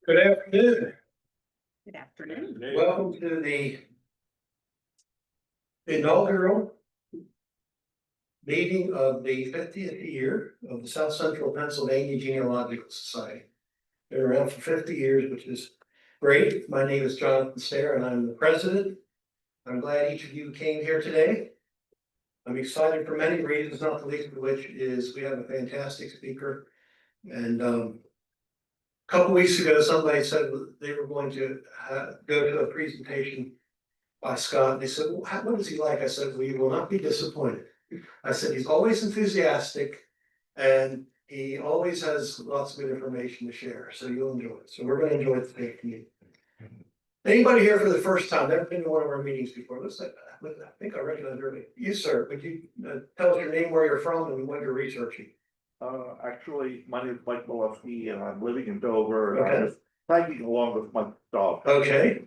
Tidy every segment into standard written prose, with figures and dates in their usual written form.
Good afternoon. Good afternoon. Welcome to the inaugural meeting of the 50th year of the South Central Pennsylvania Genealogical Society. Been around for 50 years, which is great. My name is Jonathan Stair and I'm the president. I'm glad each of you came here today. I'm excited for many reasons, not the least of which is we have a fantastic speaker. And a couple weeks ago, somebody said they were going to go to a presentation by Scott. And they said, well, what is he like? I said, well, you will not be disappointed. I said, he's always enthusiastic and he always has lots of good information to share. So you'll enjoy it. So we're going to enjoy it today for you. Anybody here for the first time, never been to one of our meetings before? Looks like, I think I recognize early. You, sir, would you tell us your name, where you're from, and what you're researching? Actually, my name is Mike Malewski and I'm living in Dover and Okay. I'm just tagging along with my dog. Okay.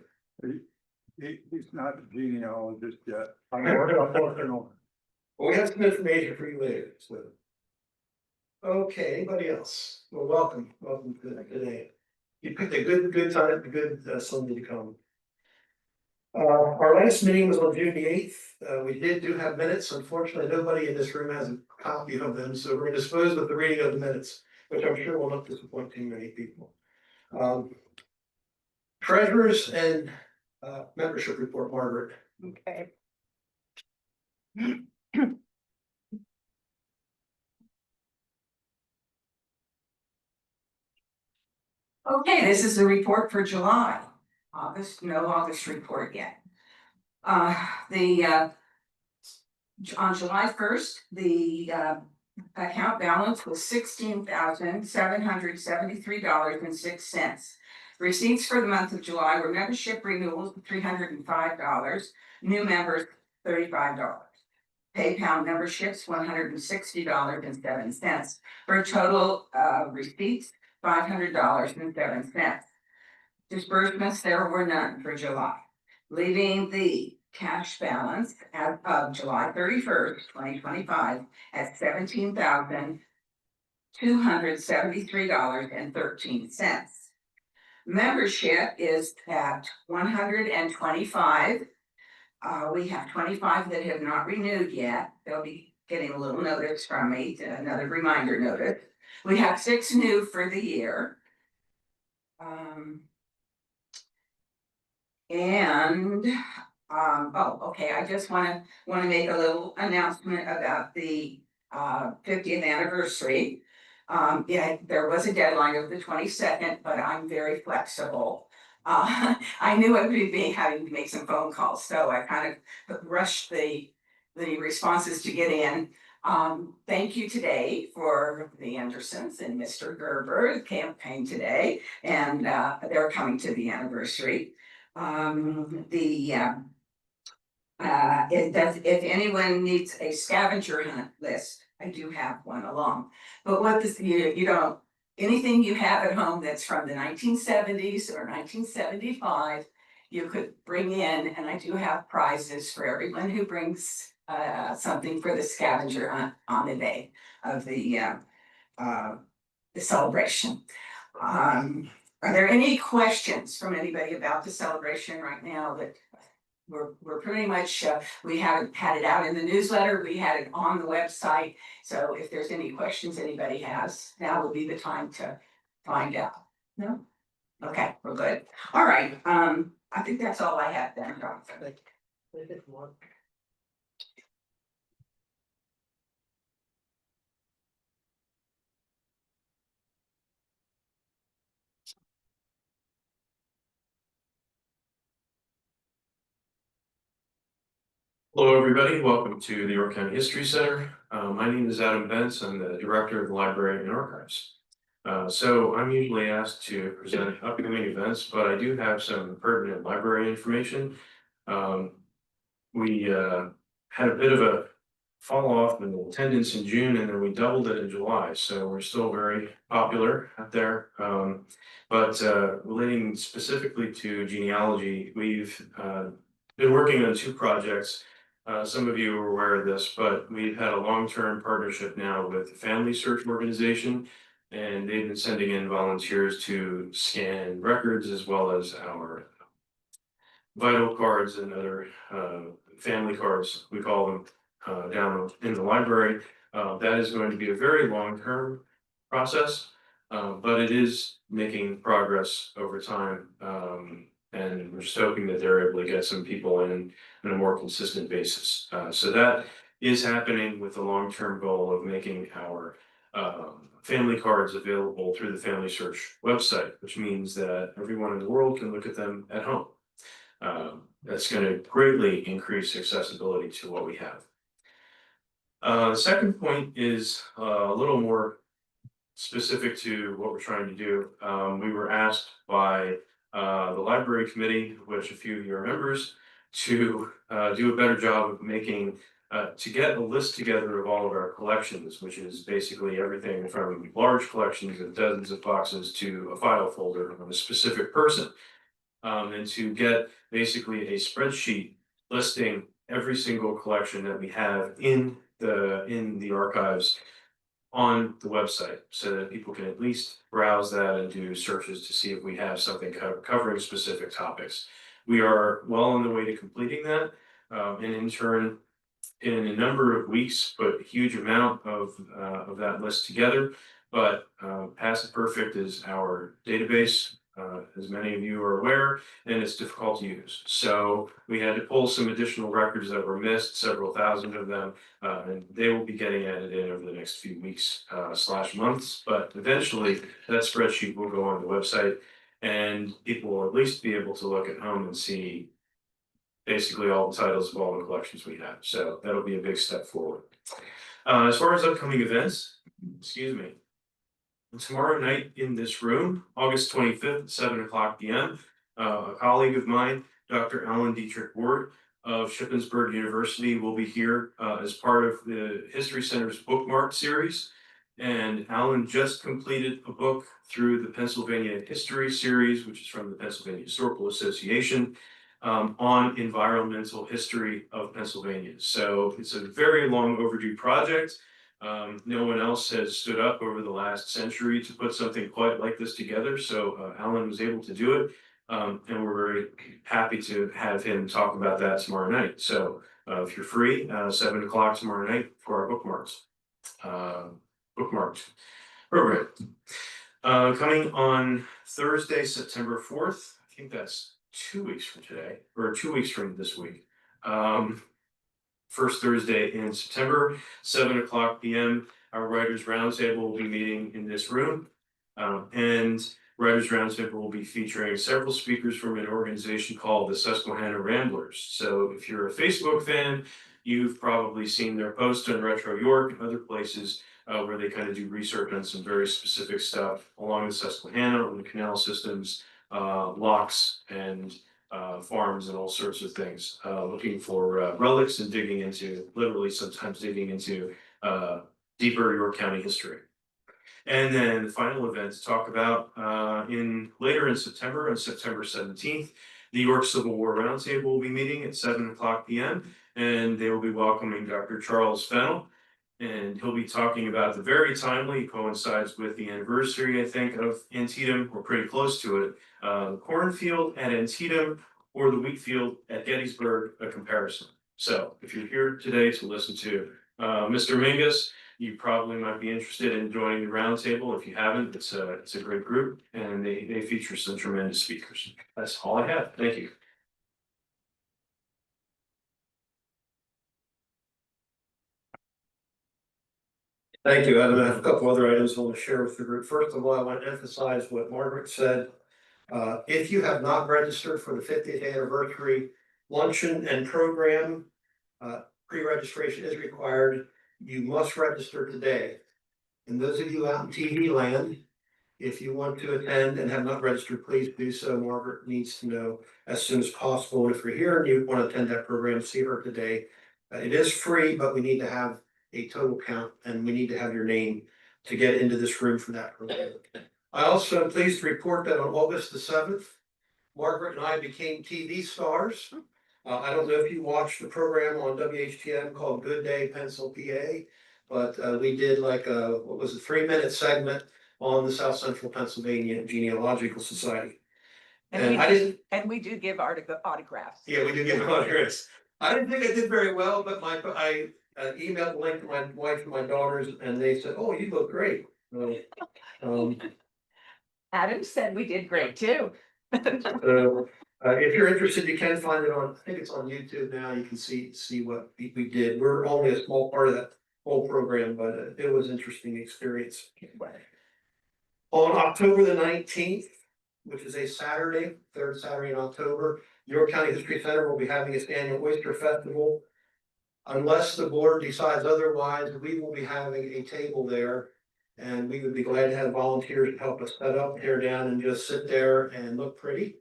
He's not a genealogist yet. I'm working on. Well, we have some information for you later. So. Okay, anybody else? Well, welcome to today. You picked a good time, a good Sunday to come. Our last meeting was on June the 8th. We do have minutes. Unfortunately, nobody in this room has a copy of them, so we're going to dispose with the reading of the minutes, which I'm sure will not disappoint too many people. Treasurers and membership report, Margaret. Okay. Okay, this is the report for July. August, no August report yet. On July 1st, the account balance was $16,773.06. Receipts for the month of July were membership renewals of $305, new members $35. PayPal memberships $160.07 for a total receipts $500.07. Disbursements, there were none for July, leaving the cash balance as of July 31st, 2025 at $17,273.13. Membership is at 125. We have 25 that have not renewed yet. They'll be getting a little notice from me, another reminder notice. We have 6 new for the year. Okay, I just want to make a little announcement about the 50th anniversary. Yeah, there was a deadline of the 22nd, but I'm very flexible. I knew I would be having to make some phone calls, so I kind of rushed the responses to get in. Thank you today for the Andersons and Mr. Gerber campaign today, and they're coming to the anniversary. If anyone needs a scavenger hunt list, I do have one along. But what this, anything you have at home that's from the 1970s or 1975, you could bring in, and I do have prizes for everyone who brings something for the scavenger hunt on the day of the celebration. Are there any questions from anybody about the celebration right now? That we're pretty much, we haven't had it out in the newsletter, we had it on the website. So if there's any questions anybody has, now will be the time to find out. No? Okay, we're good. All right, I think that's all I have then, Jonathan. Hello, everybody. Welcome to the York County History Center. My name is Adam Bentz. I'm the director of the Library and Archives. So I'm usually asked to present upcoming events, but I do have some pertinent library information. We had a bit of a fall off in attendance in June, and then we doubled it in July. So we're still very popular out there. But relating specifically to genealogy, we've been working on 2 projects. Some of you are aware of this, but we've had a long-term partnership now with the Family Search Organization. And they've been sending in volunteers to scan records as well as our vital cards and other family cards, we call them, down in the library. That is going to be a very long-term process, but it is making progress over time. And we're just hoping that they're able to get some people in on a more consistent basis. So that is happening with the long-term goal of making our family cards available through the Family Search website, which means that everyone in the world can look at them at home. That's going to greatly increase accessibility to what we have. The second point is a little more specific to what we're trying to do. We were asked by the library committee, which a few of you are members, to do a better job of making to get a list together of all of our collections, which is basically everything from large collections of dozens of boxes to a file folder on a specific person. And to get basically a spreadsheet listing every single collection that we have in the archives on the website, so that people can at least browse that and do searches to see if we have something covering specific topics. We are well on the way to completing that, and in turn, in a number of weeks, put a huge amount of that list together. But Past Perfect is our database, as many of you are aware, and it's difficult to use. So we had to pull some additional records that were missed, several thousand of them, and they will be getting added in over the next few weeks / months. But eventually, that spreadsheet will go on the website, and people will at least be able to look at home and see basically all the titles of all the collections we have. So that'll be a big step forward. As far as upcoming events, excuse me, tomorrow night in this room, August 25th, at 7:00 p.m., a colleague of mine, Dr. Alan Dietrich Ward of Shippensburg University, will be here as part of the History Center's bookmark series. And Alan just completed a book through the Pennsylvania History series, which is from the Pennsylvania Historical Association, on environmental history of Pennsylvania. So it's a very long overdue project. No one else has stood up over the last century to put something quite like this together. So Alan was able to do it. And we're very happy to have him talk about that tomorrow night. So if you're free, 7:00 tomorrow night for our bookmarked program. Coming on Thursday, September 4th, I think that's 2 weeks from today, or 2 weeks from this week. First Thursday in September, 7:00 p.m. Our Writers Roundtable will be meeting in this room. And Writers Roundtable will be featuring several speakers from an organization called the Susquehanna Ramblers. So if you're a Facebook fan, you've probably seen their posts on Retro York and other places where they kind of do research on some very specific stuff along the Susquehanna, on the canal systems, locks, and farms and all sorts of things, looking for relics and digging into, literally sometimes digging into deeper York County history. And then the final event to talk about later in September, on September 17th, the York Civil War Roundtable will be meeting at 7:00 p.m. and they will be welcoming Dr. Charles Fennell. And he'll be talking about the very timely, coincides with the anniversary, I think, of Antietam, or pretty close to it, the cornfield at Antietam or the wheat field at Gettysburg, a comparison. So if you're here today to listen to Mr. Mingus, you probably might be interested in joining the roundtable. If you haven't, it's a great group, and they feature some tremendous speakers. That's all I have. Thank you. Thank you, Adam. I have a couple other items I want to share with the group. First of all, I want to emphasize what Margaret said. If you have not registered for the 50th anniversary luncheon and program, pre-registration is required. You must register today. And those of you out in TV land, if you want to attend and have not registered, please do so. Margaret needs to know as soon as possible. And if you're here and you want to attend that program, see her today. It is free, but we need to have a total count and we need to have your name to get into this room for that program. I also am pleased to report that on August the 7th, Margaret and I became TV stars. I don't know if you watched the program on WHTM called Good Day Pencil PA, but we did like a 3-minute segment on the South Central Pennsylvania Genealogical Society. And And we I didn't, And we do give autographs. yeah, we do get autographs. I didn't think I did very well, but I emailed the link to my wife and my daughters, and they said, "Oh, you look great." Um, Adam said we did great too. so, if you're interested, you can find it on, I think it's on YouTube now, you can see what we did. We're only a small part of that whole program, but it was an interesting experience. On October the 19th, which is a Saturday, third Saturday in October, York County History Center will be having its annual Oyster Festival. Unless the board decides otherwise, we will be having a table there. And we would be glad to have volunteers to help us set up, tear down, and just sit there and look pretty.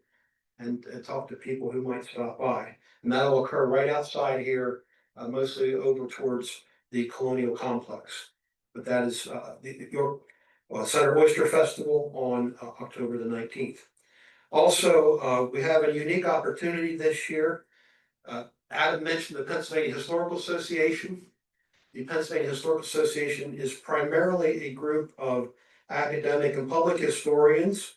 And talk to people who might stop by. And that'll occur right outside here, mostly over towards the Colonial Complex. But that is the York Center Oyster Festival on October the 19th. Also, we have a unique opportunity this year. Adam mentioned the Pennsylvania Historical Association. The Pennsylvania Historical Association is primarily a group of academic and public historians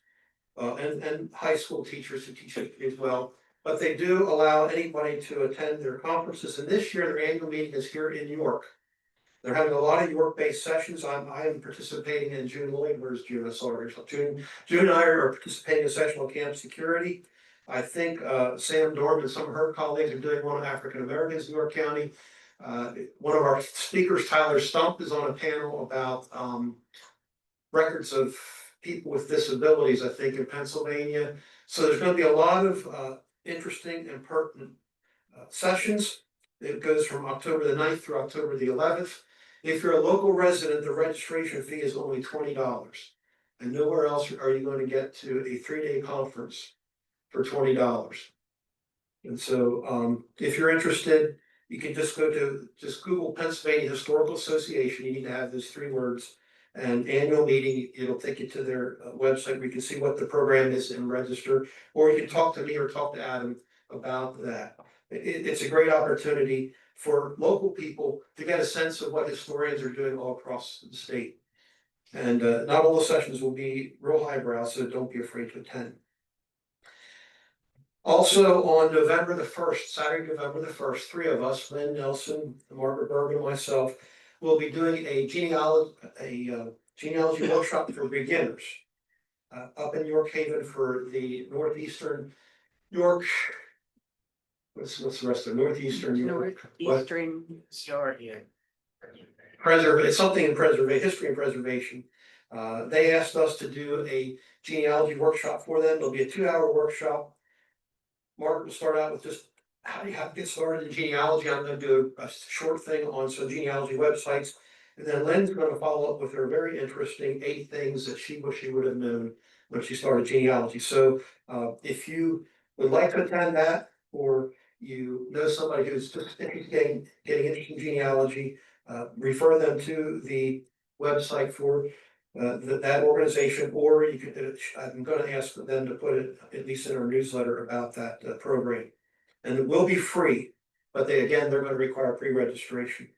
and high school teachers who teach it as well. But they do allow anybody to attend their conferences. And this year, their annual meeting is here in York. They're having a lot of York-based sessions. I am participating in June Lloyd. Where's June? I saw her. June and I are participating in a session on camp security. I think Sam Dorm and some of her colleagues are doing one on African Americans in York County. One of our speakers, Tyler Stump, is on a panel about records of people with disabilities, I think, in Pennsylvania. So there's going to be a lot of interesting and pertinent sessions. It goes from October the 9th through October the 11th. If you're a local resident, the registration fee is only $20. And nowhere else are you going to get to a 3-day conference for $20. And so if you're interested, you can just Google Pennsylvania Historical Association. You need to have those 3 words. And annual meeting, it'll take you to their website where you can see what the program is and register. Or you can talk to me or talk to Adam about that. It's a great opportunity for local people to get a sense of what historians are doing all across the state. And not all the sessions will be real highbrow, so don't be afraid to attend. Also on November the 1st, Saturday, November the 1st, 3 of us, Lynn Nelson, Margaret Bergen, and myself, will be doing a genealogy workshop for beginners up in York Haven for the northeastern York. What's the rest of northeastern York? Northeastern York. It's something in history and preservation. They asked us to do a genealogy workshop for them. It'll be a 2-hour workshop. Mark will start out with just how do you have to get started in genealogy. I'm going to do a short thing on some genealogy websites. And then Lynn's going to follow up with her very interesting 8 things that she wished she would have known when she started genealogy. So if you would like to attend that, or you know somebody who's just getting interested in genealogy, refer them to the website for that organization, or you could. I'm going to ask them to put it at least in our newsletter about that program, and it will be free. But they're going to require pre-registration.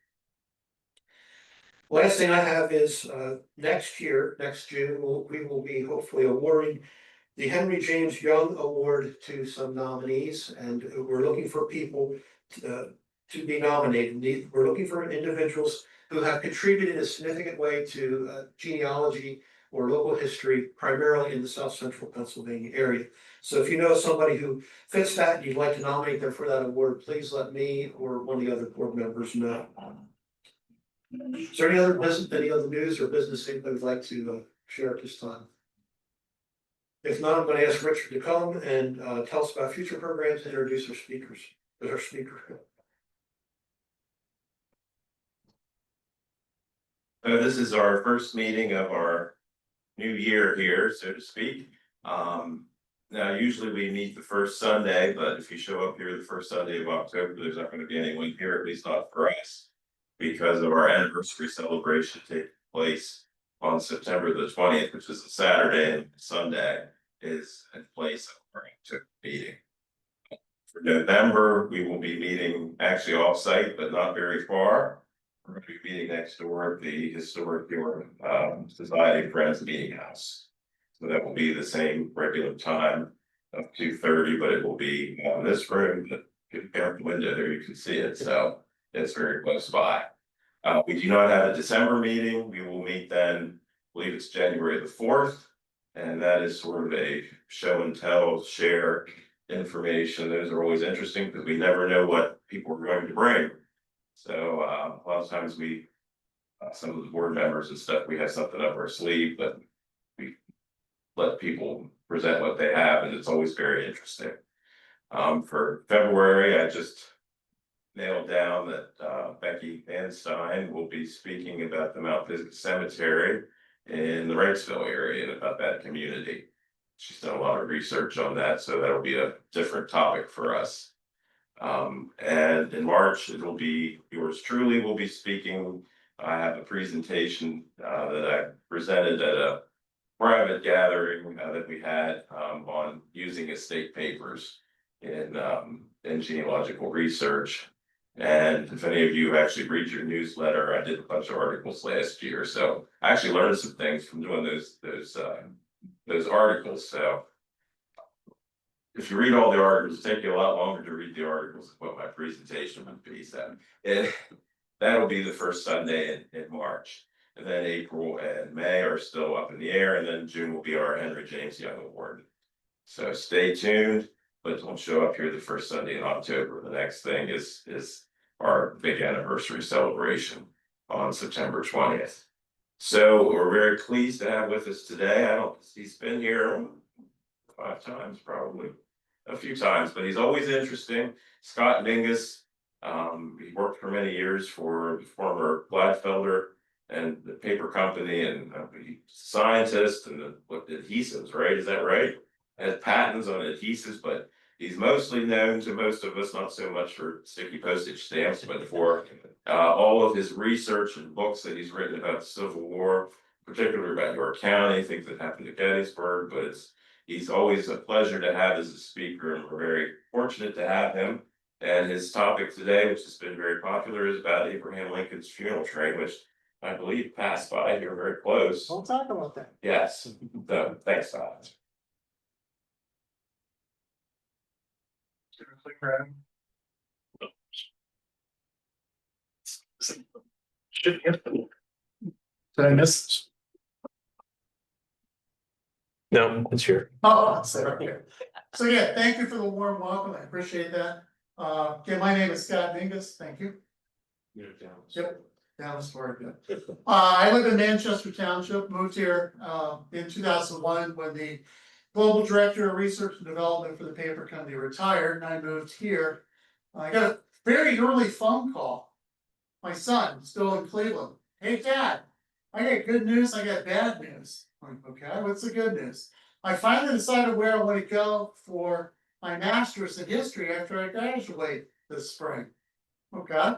Last thing I have is next June, we will be hopefully awarding the Henry James Young Award to some nominees, and we're looking for people to be nominated. We're looking for individuals who have contributed in a significant way to genealogy or local history, primarily in the South Central Pennsylvania area. So if you know somebody who fits that and you'd like to nominate them for that award, please let me or one of the other board members know. Is there any other news or business thing that would like to share at this time? If not, I'm going to ask Richard to come and tell us about future programs and introduce our speakers. Our speaker. This is our first meeting of our new year here, so to speak. Now, usually we meet the first Sunday, but if you show up here the first Sunday of October, there's not going to be anyone here, at least not for us, because of our anniversary celebration taking place on September the 20th, which is a Saturday, and Sunday is in place of our October meeting. For November, we will be meeting actually off-site, but not very far. We're gonna be meeting next door at the Historic York Society of Friends Meeting House. So that will be the same regular time of 2:30, but it will be in this room, but if you look out the window there, you can see it, so it's very close by. We do not have a December meeting, we will meet then, I believe it's January the 4th. And that is sort of a show and tell, share information. Those are always interesting because we never know what people are going to bring. So a lot of times we, some of the board members and stuff, we have something up our sleeve, but we let people present what they have, and it's always very interesting. For February, I just nailed down that Becky Van Stein will be speaking about the Mount Pisgah Cemetery in the Wrightsville area and about that community. She's done a lot of research on that, so that'll be a different topic for us. And in March, it'll be yours truly will be speaking. I have a presentation that I presented at a private gathering that we had on using estate papers in genealogical research. And if any of you actually read your newsletter, I did a bunch of articles last year, so I actually learned some things from doing those articles. So if you read all the articles, it'll take you a lot longer to read the articles than what my presentation would be. So that'll be the first Sunday in March. And then April and May are still up in the air, and then June will be our Henry James Young Award. So stay tuned, but don't show up here the first Sunday in October. The next thing is our big anniversary celebration on September 20th. So we're very pleased to have with us today. He's been here 5 times, probably a few times, but he's always interesting. Scott Mingus, he worked for many years for the former Gladfelder and the paper company, and he's a scientist and what adhesives, right? Is that right? Has patents on adhesives, but he's mostly known to most of us, not so much for sticky postage stamps, but for all of his research and books that he's written about the Civil War, particularly about York County, things that happened to Gettysburg. But he's always a pleasure to have as a speaker, and we're very fortunate to have him. And his topic today, which has been very popular, is about Abraham Lincoln's funeral train, which I believe passed by here very close. We'll talk about that. Yes, so thanks, Todd. Should get them. Did I miss this? No, it's here. Oh, it's there, okay. So yeah, thank you for the warm welcome. I appreciate that. Okay, my name is Scott Mingus. Thank you. Yep, Dallas, Florida. I live in Manchester Township, moved here in 2001 when the global director of research and development for the paper company retired, and I moved here. I got a very early phone call. My son, still in Cleveland. Hey, Dad, I got good news, I got bad news. I'm like, okay, what's the good news? I finally decided where I want to go for my master's in history after I graduate this spring. Okay.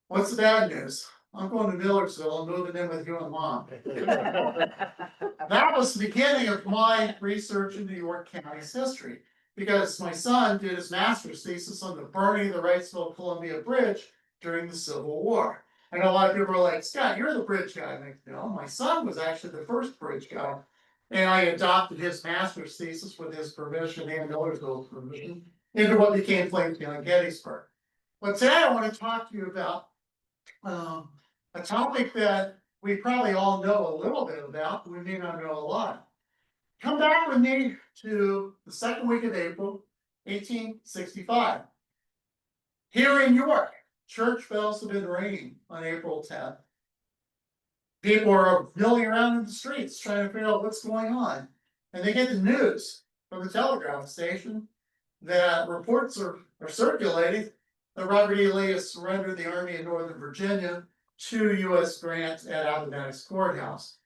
What's the bad news? I'm going to Millersville and moving in with you and Mom. That was the beginning of my research into York County's history, because my son did his master's thesis on the burning of the Wrightsville Columbia Bridge during the Civil War. I know a lot of people are like, Scott, you're the bridge guy. I'm like, no, my son was actually the first bridge guy. And I adopted his master's thesis with his permission and Millersville's permission into what became Plainfield and Gettysburg. But today I want to talk to you about a topic that we probably all know a little bit about, but we may not know a lot. Come back with me to the second week of April, 1865. Here in York, church bells have been ringing on April 10th. People are milling around in the streets trying to figure out what's going on. And they get the news from the telegraph station that reports are circulating that Robert E. Lee has surrendered the Army in Northern Virginia to U.S. Grant at Appomattox Courthouse.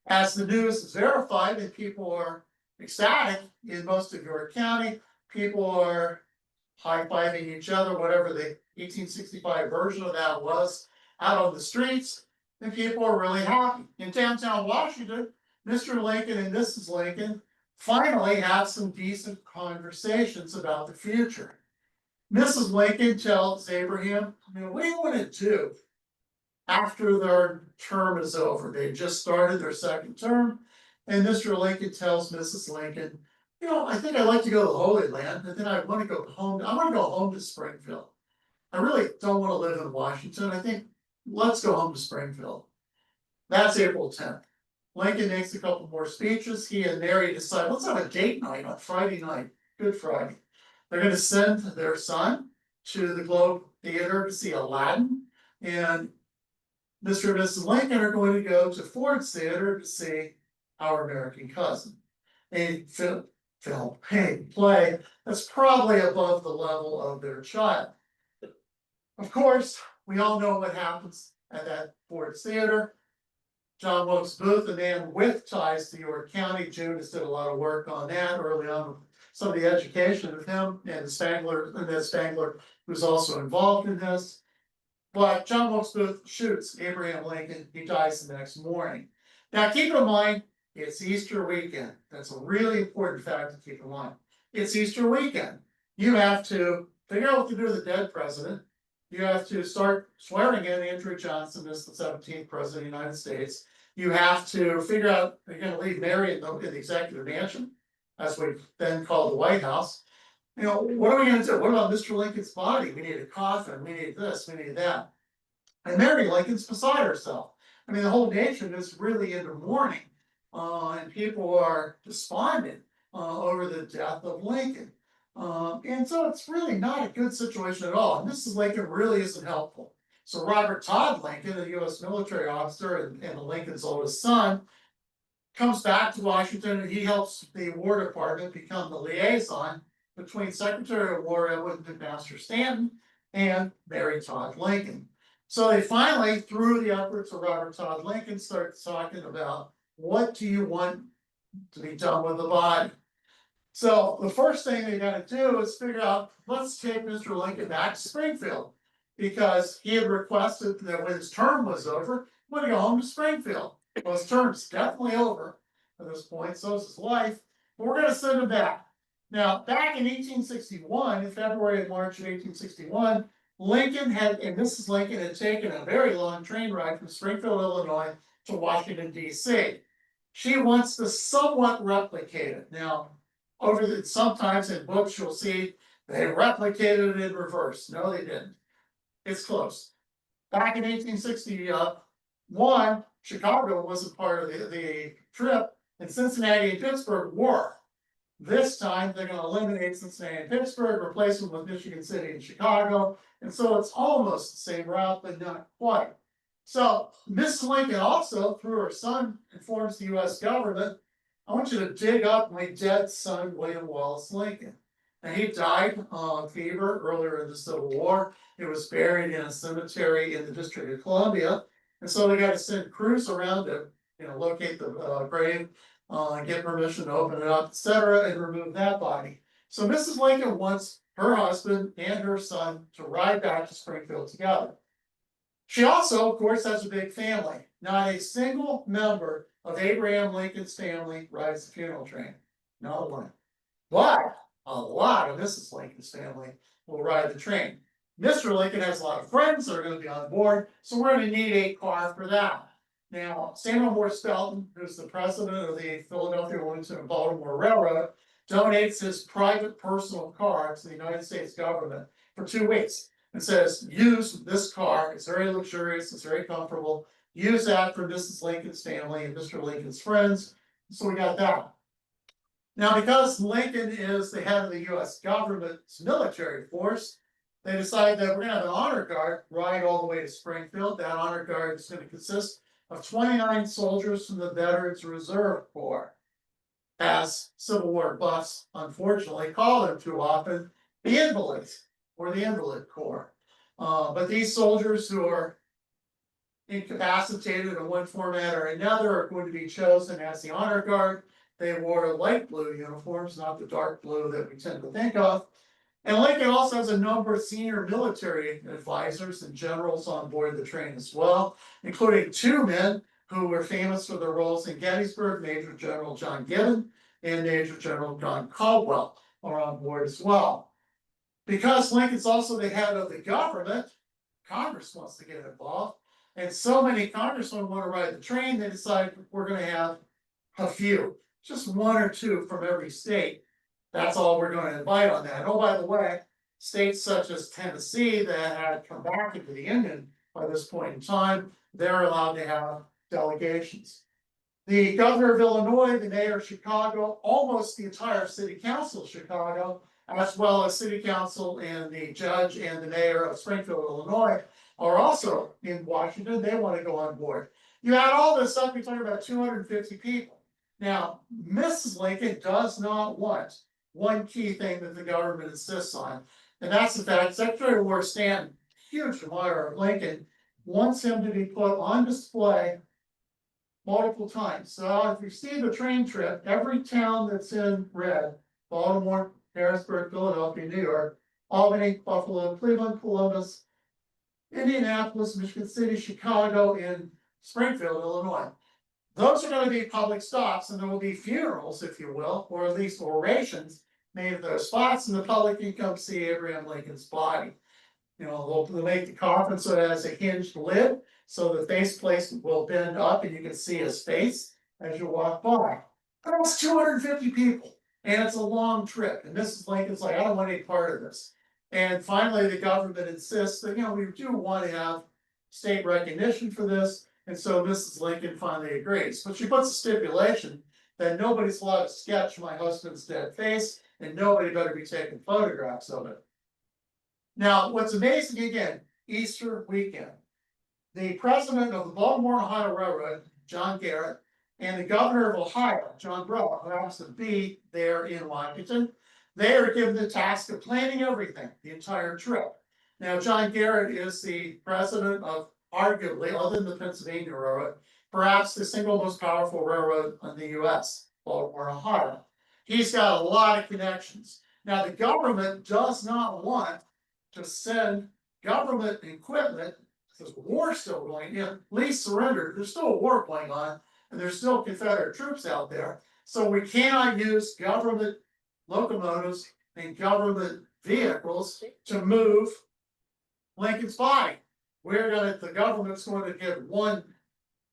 As the news is verified and people are ecstatic in most of York County, people are high-fiving each other, whatever the 1865 version of that was, out on the streets, and people are really happy. In downtown Washington, Mr. Lincoln and Mrs. Lincoln finally have some decent conversations about the future. Mrs. Lincoln tells Abraham, what do you want to do after their term is over. They just started their second term. And Mr. Lincoln tells Mrs. Lincoln, you know, I think I'd like to go to the Holy Land, and then I want to go home. I want to go home to Springfield. I really don't want to live in Washington. I think let's go home to Springfield. That's April 10th. Lincoln makes a couple more speeches. He and Mary decide, let's have a date night on Friday night, Good Friday. They're going to send their son to the Globe Theater to see Aladdin. And Mr. and Mrs. Lincoln are going to go to Ford's Theater to see Our American Cousin. A play that's probably above the level of their child. Of course, we all know what happens at that Ford's Theater. John Wilkes Booth, a man with ties to York County, Judas did a lot of work on that early on, some of the education of him and Ned Spangler, who's also involved in this. But John Wilkes Booth shoots Abraham Lincoln. He dies the next morning. Now, keep in mind, it's Easter weekend. That's a really important fact to keep in mind. It's Easter weekend. You have to figure out what to do with the dead president. You have to start swearing in Andrew Johnson as the 17th president of the United States. You have to figure out, you're going to leave Mary in the executive mansion, as we then call the White House. You know, what are we going to do? What about Mr. Lincoln's body? We need a coffin. We need this. We need that. And Mary Lincoln's beside herself. I mean, the whole nation is really into mourning, and people are despondent over the death of Lincoln. And so it's really not a good situation at all. And Mrs. Lincoln really isn't helpful. So Robert Todd Lincoln, a U.S. military officer and Lincoln's oldest son, comes back to Washington, and he helps the War Department become the liaison between Secretary of War Edwin McMaster Stanton and Mary Todd Lincoln. So they finally, through the efforts of Robert Todd Lincoln, start talking about what do you want to be done with the body. So the first thing they got to do is figure out, let's take Mr. Lincoln back to Springfield, because he had requested that when his term was over, he wanted to go home to Springfield. Well, his term's definitely over at this point, so is his life, but we're going to send him back. Now, back in 1861, in February and March of 1861, Lincoln and Mrs. Lincoln had taken a very long train ride from Springfield, Illinois to Washington, D.C. She wants to somewhat replicate it. Now, sometimes in books you'll see they replicated it in reverse. No, they didn't. It's close. Back in 1861, Chicago wasn't part of the trip, and Cincinnati and Pittsburgh were. This time they're going to eliminate Cincinnati and Pittsburgh, replace them with Michigan City and Chicago, and so it's almost the same route, but not quite. So Mrs. Lincoln also, through her son, informs the U.S. government, I want you to dig up my dead son, William Wallace Lincoln. And he died of fever earlier in the Civil War. He was buried in a cemetery in the District of Columbia. And so they got to send crews around to, locate the grave, get permission to open it up, etc., and remove that body. So Mrs. Lincoln wants her husband and her son to ride back to Springfield together. She also, of course, has a big family. Not a single member of Abraham Lincoln's family rides the funeral train. Not one. But a lot of Mrs. Lincoln's family will ride the train. Mr. Lincoln has a lot of friends that are going to be on board, so we're going to need a car for that. Now, Samuel Morse Felton, who's the president of the Philadelphia, Wilmington, and Baltimore Railroad, donates his private personal car to the United States government for 2 weeks and says, use this car. It's very luxurious. It's very comfortable. Use that for Mrs. Lincoln's family and Mr. Lincoln's friends. So we got that. Now, because Lincoln is the head of the U.S. government's military force, they decide that we're going to have an honor guard ride all the way to Springfield. That honor guard is going to consist of 29 soldiers from the Veterans Reserve Corps. As Civil War buffs unfortunately call them too often, the invalids, or the Invalid Corps. But these soldiers who are incapacitated in one format or another are going to be chosen as the honor guard. They wore light blue uniforms, not the dark blue that we tend to think of. And Lincoln also has a number of senior military advisors and generals on board the train as well, including 2 men who were famous for their roles in Gettysburg. Major General John Gibbon and Major General John Caldwell are on board as well. Because Lincoln's also the head of the government, Congress wants to get involved. And so many congressmen want to ride the train, they decide we're gonna have a few, just one or two from every state. That's all we're gonna invite on that. Oh, by the way, states such as Tennessee that had come back into the Union by this point in time, they're allowed to have delegations. The governor of Illinois, the mayor of Chicago, almost the entire city council of Chicago, as well as city council and the judge and the mayor of Springfield, Illinois, are also in Washington. They want to go on board. You add all this up, you're talking about 250 people. Now, Mrs. Lincoln does not want one key thing that the government insists on, and that's the fact Secretary of War Stanton, huge admirer of Lincoln, wants him to be put on display multiple times. So if you see the train trip, every town that's in red, Baltimore, Harrisburg, Philadelphia, New York, Albany, Buffalo, Cleveland, Columbus, Indianapolis, Michigan City, Chicago, and Springfield, Illinois. Those are going to be public stops, and there will be funerals, if you will, or at least orations made at those spots, and the public can come see Abraham Lincoln's body. You know, they'll make the coffin so it has a hinged lid, so the faceplate will bend up and you can see his face as you walk by. That's 250 people, and it's a long trip. And Mrs. Lincoln's like, I don't want any part of this. And finally, the government insists that, we do want to have state recognition for this. And so Mrs. Lincoln finally agrees. But she puts a stipulation that nobody's allowed to sketch my husband's dead face, and nobody better be taking photographs of it. Now, what's amazing again, Easter weekend, the president of the Baltimore Ohio Railroad, John Garrett, and the governor of Ohio, John Breaux, who happens to be there in Washington, they are given the task of planning everything, the entire trip. Now, John Garrett is the president of, arguably, other than the Pennsylvania Railroad, perhaps the single most powerful railroad in the US, Baltimore, Ohio. He's got a lot of connections. Now, the government does not want to send government equipment, because the war's still going on. Lee surrendered, there's still a war going on, and there's still Confederate troops out there. So we cannot use government locomotives and government vehicles to move Lincoln's body. The government's going to get one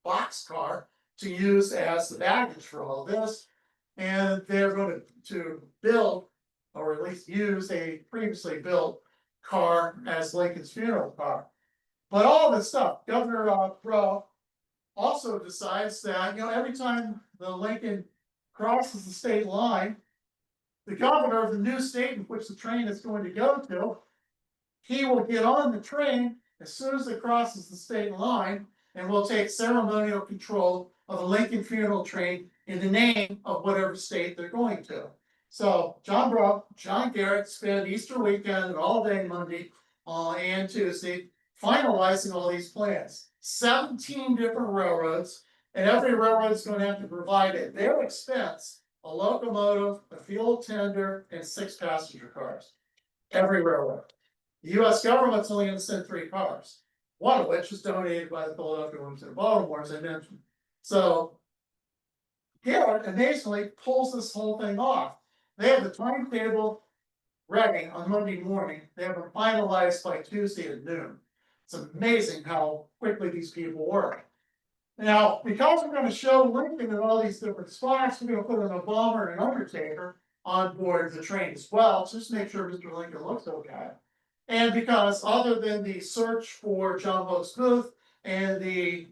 boxcar to use as the baggage for all this, and they're going to build, or at least use, a previously built car as Lincoln's funeral car. But all this stuff, Governor Breaux also decides that, every time the Lincoln crosses the state line, the governor of the new state in which the train is going to go to, he will get on the train as soon as it crosses the state line and will take ceremonial control of the Lincoln funeral train in the name of whatever state they're going to. So John Breaux, John Garrett spent Easter weekend and all day Monday and Tuesday finalizing all these plans. 17 different railroads, and every railroad is going to have to provide at their expense a locomotive, a fuel tender, and 6 passenger cars. Every railroad. The US government's only going to send 3 cars, one of which is donated by the Philadelphia Women's in Baltimore, as I mentioned. So Garrett amazingly pulls this whole thing off. They have the timetable ready on Monday morning. They have it finalized by Tuesday at noon. It's amazing how quickly these people work. Now, because we're going to show Lincoln in all these different spots, we're going to put an embalmer and an undertaker on board the train as well, just to make sure Mr. Lincoln looks okay. And because other than the search for John Wilkes Booth and the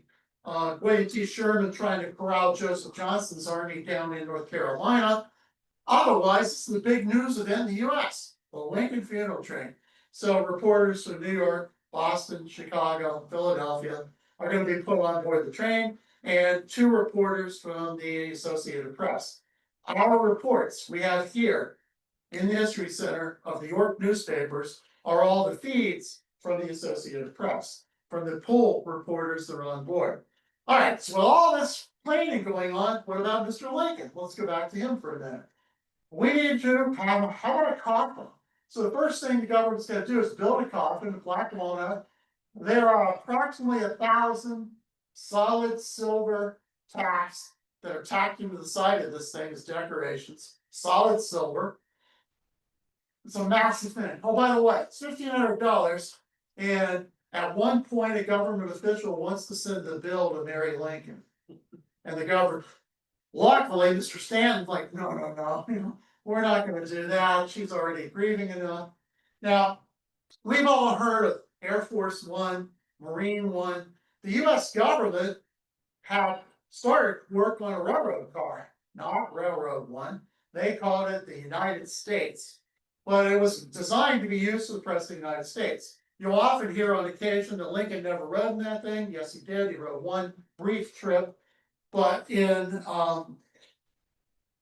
William T. Sherman trying to corral Joseph Johnston's army down in North Carolina, otherwise, it's the big news event in the US, the Lincoln funeral train. So reporters from New York, Boston, Chicago, Philadelphia are going to be put on board the train, and 2 reporters from the Associated Press. Our reports we have here in the History Center of the York newspapers are all the feeds from the Associated Press, from the pool reporters that are on board. All right, so with all this planning going on, what about Mr. Lincoln? Let's go back to him for a minute. We need to have, how about a coffin? So the first thing the government's going to do is build a coffin in black walnut. There are approximately 1,000 solid silver tacks that are tacked into the side of this thing as decorations. Solid silver. It's a massive thing. Oh, by the way, it's $1,500, and At one point, a government official wants to send a bill to Mary Lincoln. And the governor, luckily, Mr. Stanton's like, no, we're not gonna do that, she's already grieving enough. Now, we've all heard of Air Force One, Marine One. The US government had started work on a railroad car, not Railroad One. They called it the United States. But it was designed to be used to the President of the United States. You'll often hear on occasion that Lincoln never rode in that thing. Yes, he did. He rode one brief trip. But in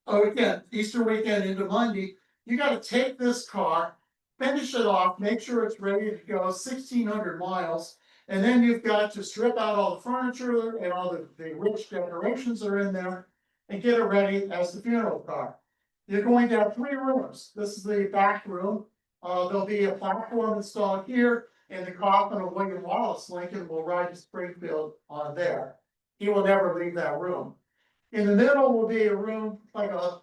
again, Easter weekend into Monday, you got to take this car, finish it off, make sure it's ready to go 1,600 miles, and then you've got to strip out all the furniture and all the rich decorations that are in there and get it ready as the funeral car. You're going to have 3 rooms. This is the back room. There'll be a platform installed here, and the coffin of William Wallace Lincoln will ride to Springfield on there. He will never leave that room. In the middle will be a room, like a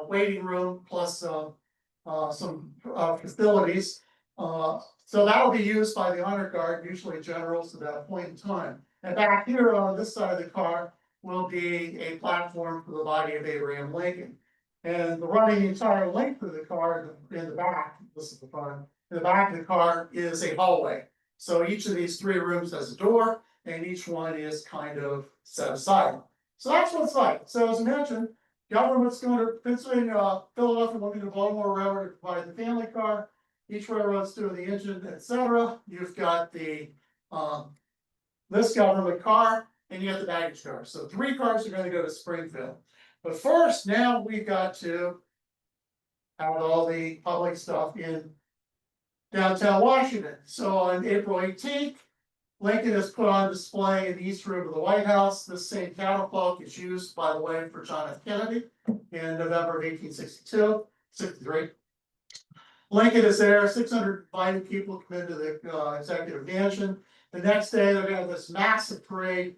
waiting room plus some facilities. So that'll be used by the honor guard, usually generals at that point in time. And back here on this side of the car will be a platform for the body of Abraham Lincoln. And running the entire length of the car in the back, this is the front, in the back of the car is a hallway. So each of these 3 rooms has a door, and each one is kind of set aside. So that's what it's like. So as I mentioned, government's going to Pennsylvania, Philadelphia, looking to Baltimore Railroad to provide the family car. Each railroad's doing the engine, etc. You've got the this government car, and you got the baggage car. So 3 cars are going to go to Springfield. But first, now we've got to have all the public stuff in downtown Washington. So on April 18th, Lincoln is put on display in the East Room of the White House. This same catafalque is used, by the way, for John F. Kennedy in November of 63. Lincoln is there, 600 invited people come into the executive mansion. The next day, they're gonna have this massive parade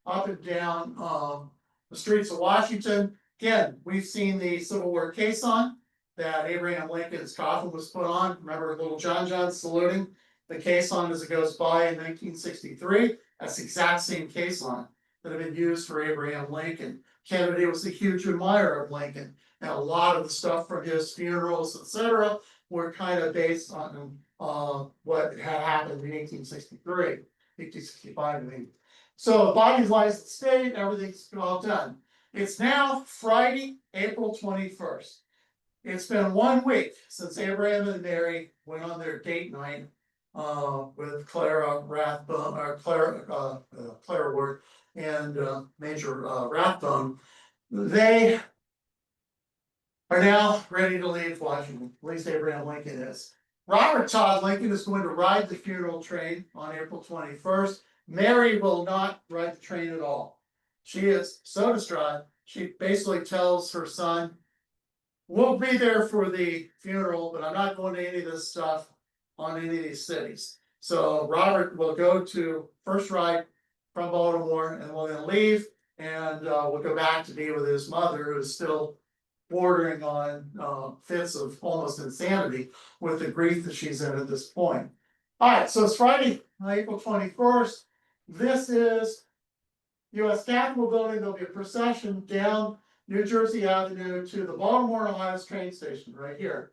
up and down the streets of Washington. Again, we've seen the Civil War caisson that Abraham Lincoln's coffin was put on. Remember little John saluting the caisson as it goes by in 1963? That's the exact same caisson that had been used for Abraham Lincoln. Kennedy was a huge admirer of Lincoln. Now, a lot of the stuff from his funerals, etc., were kind of based on what had happened in 1863, 1865, I mean. So the bodies lies at state, everything's all done. It's now Friday, April 21st. It's been 1 week since Abraham and Mary went on their date night with Clara Rathbone, or Clara Ward and Major Rathbone. They are now ready to leave Washington, at least Abraham Lincoln is. Robert Todd Lincoln is going to ride the funeral train on April 21st. Mary will not ride the train at all. She is so distraught, she basically tells her son, we'll be there for the funeral, but I'm not going to any of this stuff on any of these cities. So Robert will go to first ride from Baltimore and will then leave and will go back to be with his mother, who is still bordering on fits of almost insanity with the grief that she's in at this point. All right, so it's Friday, April 21st. This is US Capitol Building. There'll be a procession down New Jersey Avenue to the Baltimore Ohio train station right here.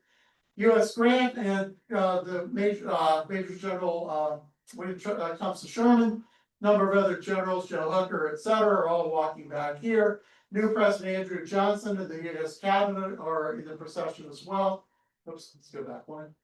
US Grant and the Major General William Thompson Sherman, number of other generals, Joe Hooker, etc., are all walking back here. New President Andrew Johnson and the US Cabinet are in the procession as well. Oops, let's go back one.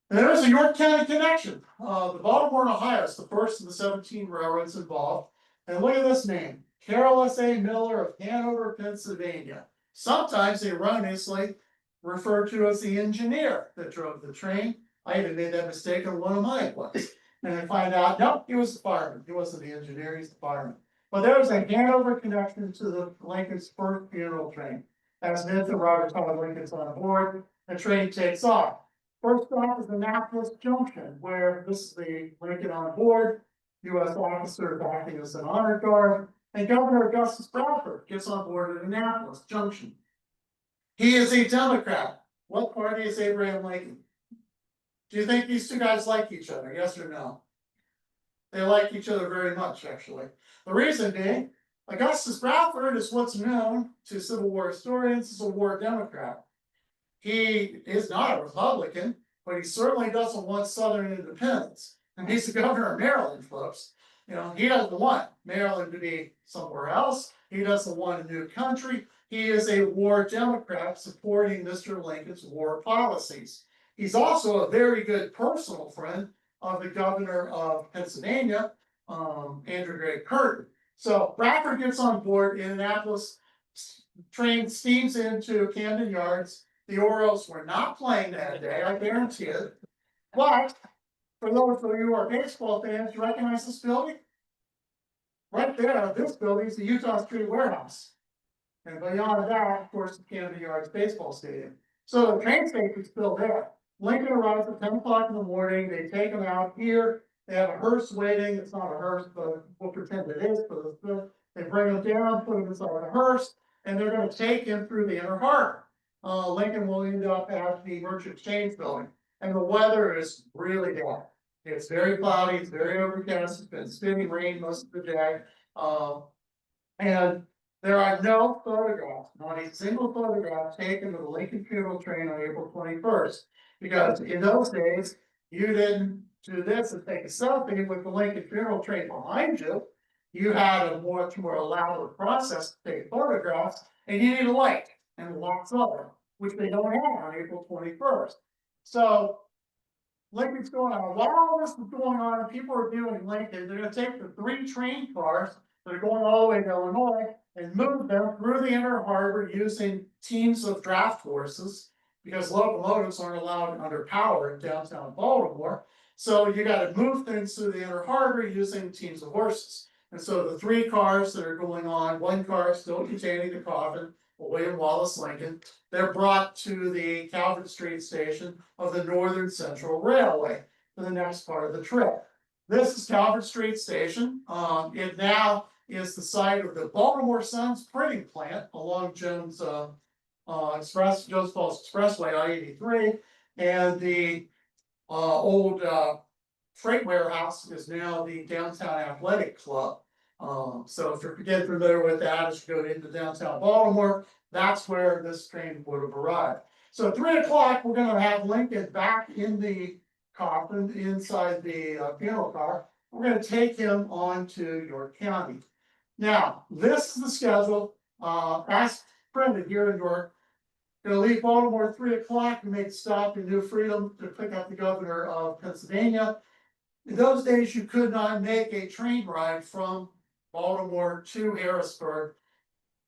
And there's a York County connection. The Baltimore and Ohio is the first of the 17 railroads involved. And look at this name, Carroll S.A. Miller of Hanover, Pennsylvania. Sometimes erroneously referred to as the engineer that drove the train. I even made that mistake on one of my ones. And I find out, no, he was the fireman. He wasn't the engineer, he's the fireman. But there's a Hanover connection to the Lincoln's first funeral train. As meant that Robert Todd Lincoln's on board, the train takes off. First stop is Annapolis Junction, where this is the Lincoln on board, US officer acting as an honor guard, and Governor Augustus Bradford gets on board at Annapolis Junction. He is a Democrat. What party is Abraham Lincoln? Do you think these 2 guys like each other? Yes or no? They like each other very much, actually. The reason being, Augustus Bradford is what's known to Civil War historians as a war Democrat. He is not a Republican, but he certainly doesn't want Southern independence. And he's the governor of Maryland, folks. You know, he doesn't want Maryland to be somewhere else. He doesn't want a new country. He is a war Democrat supporting Mr. Lincoln's war policies. He's also a very good personal friend of the governor of Pennsylvania, Andrew Gray Curtin. So Bradford gets on board. Indianapolis train steams into Camden Yards. The Orioles were not playing that day, I guarantee it. But for those of you who are baseball fans, you recognize this building? Right there, this building is the Utah Street Warehouse. And beyond that, of course, the Camden Yards Baseball Stadium. So the train station's still there. Lincoln arrives at 10 o'clock in the morning. They take him out here. They have a hearse waiting. It's not a hearse, but we'll pretend it is. They bring him down, put him inside a hearse, and they're going to take him through the inner harbor. Lincoln will end up at the Merchant Exchange Building, and the weather is really bad. It's very cloudy, it's very overcast, it's been spinning rain most of the day. And there are no photographs, not a single photograph taken of the Lincoln funeral train on April 21st. Because in those days, you didn't do this and take a selfie with the Lincoln funeral train behind you. You had a much more elaborate process to take photographs, and you need a light and lots of them, which they don't have on April 21st. So Lincoln's going on. While all this is going on, and people are viewing Lincoln, they're going to take the 3 train cars that are going all the way to Illinois and move them through the inner harbor using teams of draft horses, because locomotives aren't allowed under power in downtown Baltimore. So you got to move things through the inner harbor using teams of horses. And so the 3 cars that are going on, 1 car still containing the coffin of William Wallace Lincoln, they're brought to the Calvert Street station of the Northern Central Railway for the next part of the trip. This is Calvert Street Station. It now is the site of the Baltimore Sun's printing plant along Jones Falls Expressway, I-83, and the old freight warehouse is now the Downtown Athletic Club. So if you're getting familiar with that, as you go into downtown Baltimore, that's where this train would have arrived. So at 3 o'clock, we're going to have Lincoln back in the coffin inside the funeral car. We're going to take him on to York County. Now, this is the schedule as printed here in York. Going to leave Baltimore at 3 o'clock. We make a stop in New Freedom to pick up the governor of Pennsylvania. In those days, you could not make a train ride from Baltimore to Harrisburg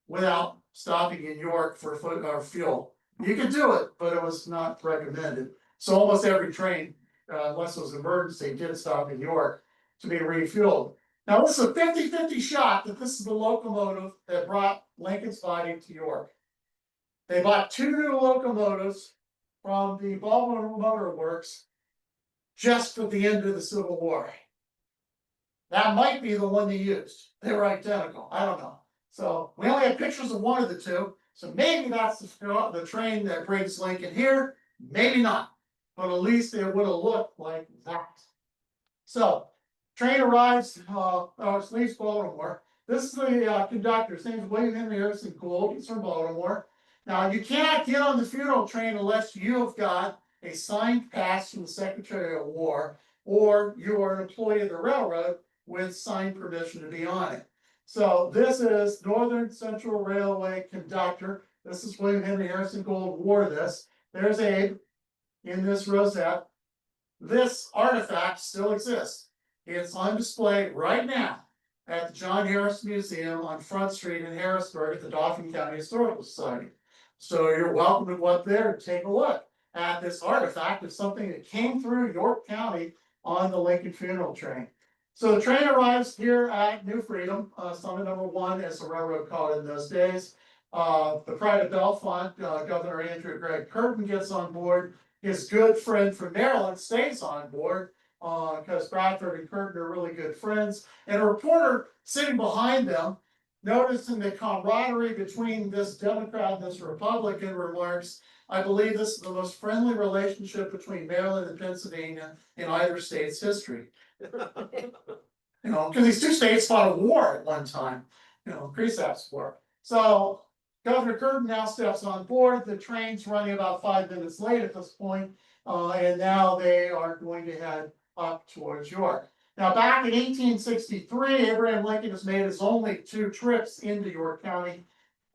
without stopping in York for food or fuel. You could do it, but it was not recommended. So almost every train, unless it was an emergency, did stop in York to be refueled. Now this is a 50-50 shot that this is the locomotive that brought Lincoln's body to York. They bought 2 new locomotives from the Baltimore Motor Works just at the end of the Civil War. That might be the one they used. They were identical. I don't know. So we only have pictures of one of the 2. So maybe that's the train that brings Lincoln here. Maybe not. But at least it would have looked like that. So train arrives, leaves Baltimore. This is the conductor. His name is William Henry Harrison Gould. He's from Baltimore. Now you cannot get on the funeral train unless you have got a signed pass from the Secretary of War, or you are an employee of the railroad with signed permission to be on it. So this is Northern Central Railway conductor. This is William Henry Harrison Gould wore this. There's Abe in this rosette. This artifact still exists. It's on display right now at the John Harris Museum on Front Street in Harrisburg at the Dauphin County Historical Society. So you're welcome to go up there and take a look at this artifact. It's something that came through York County on the Lincoln funeral train. So the train arrives here at New Freedom, Summit number 1, as the railroad called it in those days. The Pride of Bellefonte, Governor Andrew Gregg Curtin gets on board. His good friend from Maryland stays on board because Bradford and Curtin are really good friends. And a reporter sitting behind them, noticing the camaraderie between this Democrat and this Republican, remarks, "I believe this is the most friendly relationship between Maryland and Pennsylvania in either state's history." You know, because these two states fought a war at one time, you know, Creasap's War. So Governor Curtin now steps on board, the train's running about 5 minutes late at this point, and now they are going to head up towards York. Now, back in 1863, Abraham Lincoln has made his only 2 trips into York County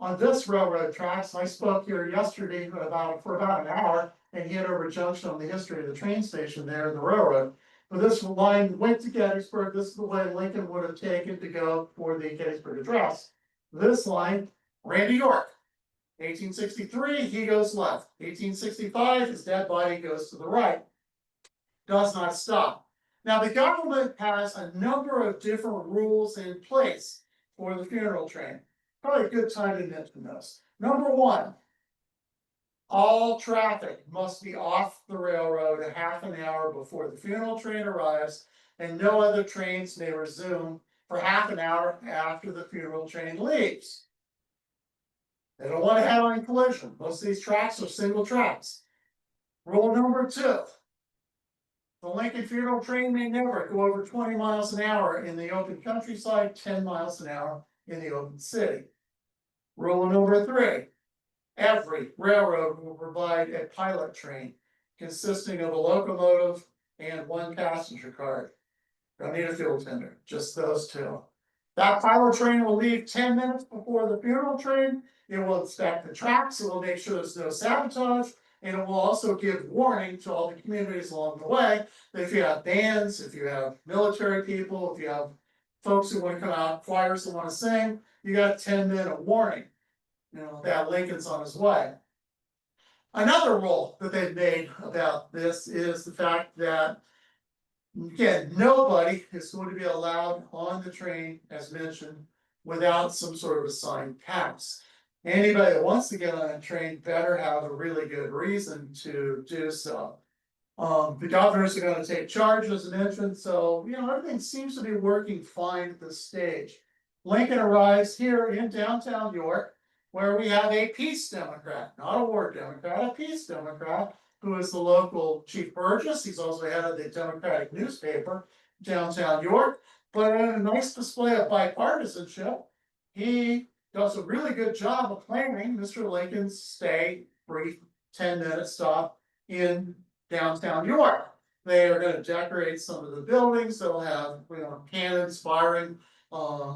on this railroad tracks. I spoke here yesterday for about an hour and he had over Junction on the history of the train station there and the railroad. But this line went to Gettysburg. This is the way Lincoln would have taken to go for the Gettysburg Address. This line ran to York. 1863, he goes left. 1865, his dead body goes to the right. Does not stop. Now, the government has a number of different rules in place for the funeral train. Probably a good time to mention this. Number 1, all traffic must be off the railroad a half an hour before the funeral train arrives, and no other trains may resume for half an hour after the funeral train leaves. They don't want to have any collision. Most of these tracks are single tracks. Rule number 2. The Lincoln funeral train may never go over 20 miles an hour in the open countryside, 10 miles an hour in the open city. Rule number 3. Every railroad will provide a pilot train consisting of a locomotive and 1 passenger car. Don't need a fuel tender, just those 2. That pilot train will leave 10 minutes before the funeral train. It will inspect the tracks, it will make sure there's no sabotage, and it will also give warning to all the communities along the way that if you have bands, if you have military people, if you have folks who want to come out, choirs that want to sing, you got 10-minute warning. You know, that Lincoln's on his way. Another rule that they've made about this is the fact that, again, nobody is going to be allowed on the train, as mentioned, without some sort of assigned pass. Anybody that wants to get on a train better have a really good reason to do so. The governors are going to take charge, as mentioned, so you know everything seems to be working fine at this stage. Lincoln arrives here in downtown York, where we have a peace Democrat, not a war Democrat, a peace Democrat, who is the local chief burgess. He's also head of the Democratic newspaper, downtown York. But in a nice display of bipartisanship, he does a really good job of planning Mr. Lincoln's stay, brief 10-minute stop in downtown York. They are going to decorate some of the buildings. They'll have, you know, cannons firing,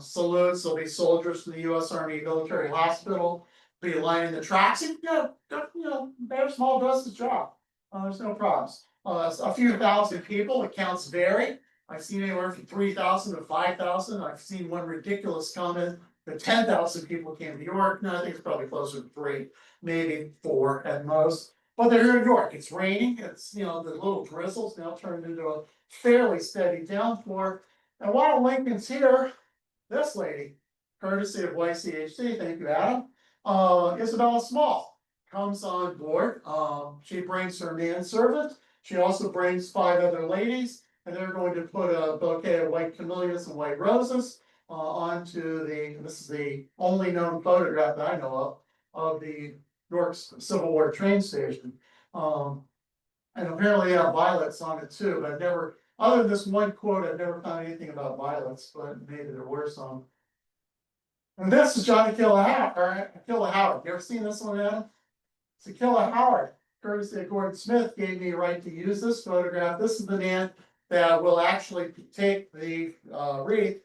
salutes. There'll be soldiers from the U.S. Army Military Hospital be lining the tracks. And, very small does the job. There's no problems. A few thousand people. The counts vary. I've seen anywhere from 3,000 to 5,000. I've seen one ridiculous comment that 10,000 people came to York. No, I think it's probably closer to 3, maybe 4 at most. But they're here in York. It's raining. It's, you know, the little drizzles now turned into a fairly steady downpour. And while Lincoln's here, this lady, courtesy of YCHC, thank you, Adam, Isabella Small, comes on board. She brings her manservant. She also brings 5 other ladies, and they're going to put a bouquet of white camellias and white roses onto this is the only known photograph that I know of the York Civil War train station. And apparently they have violets on it too, but I've never, other than this one quote, I've never found anything about violets, but maybe there were some. And this is John Aquila Howard. You ever seen this one, Adam? It's Aquila Howard. Courtesy of Gordon Smith gave me a right to use this photograph. This is the man that will actually take the wreath,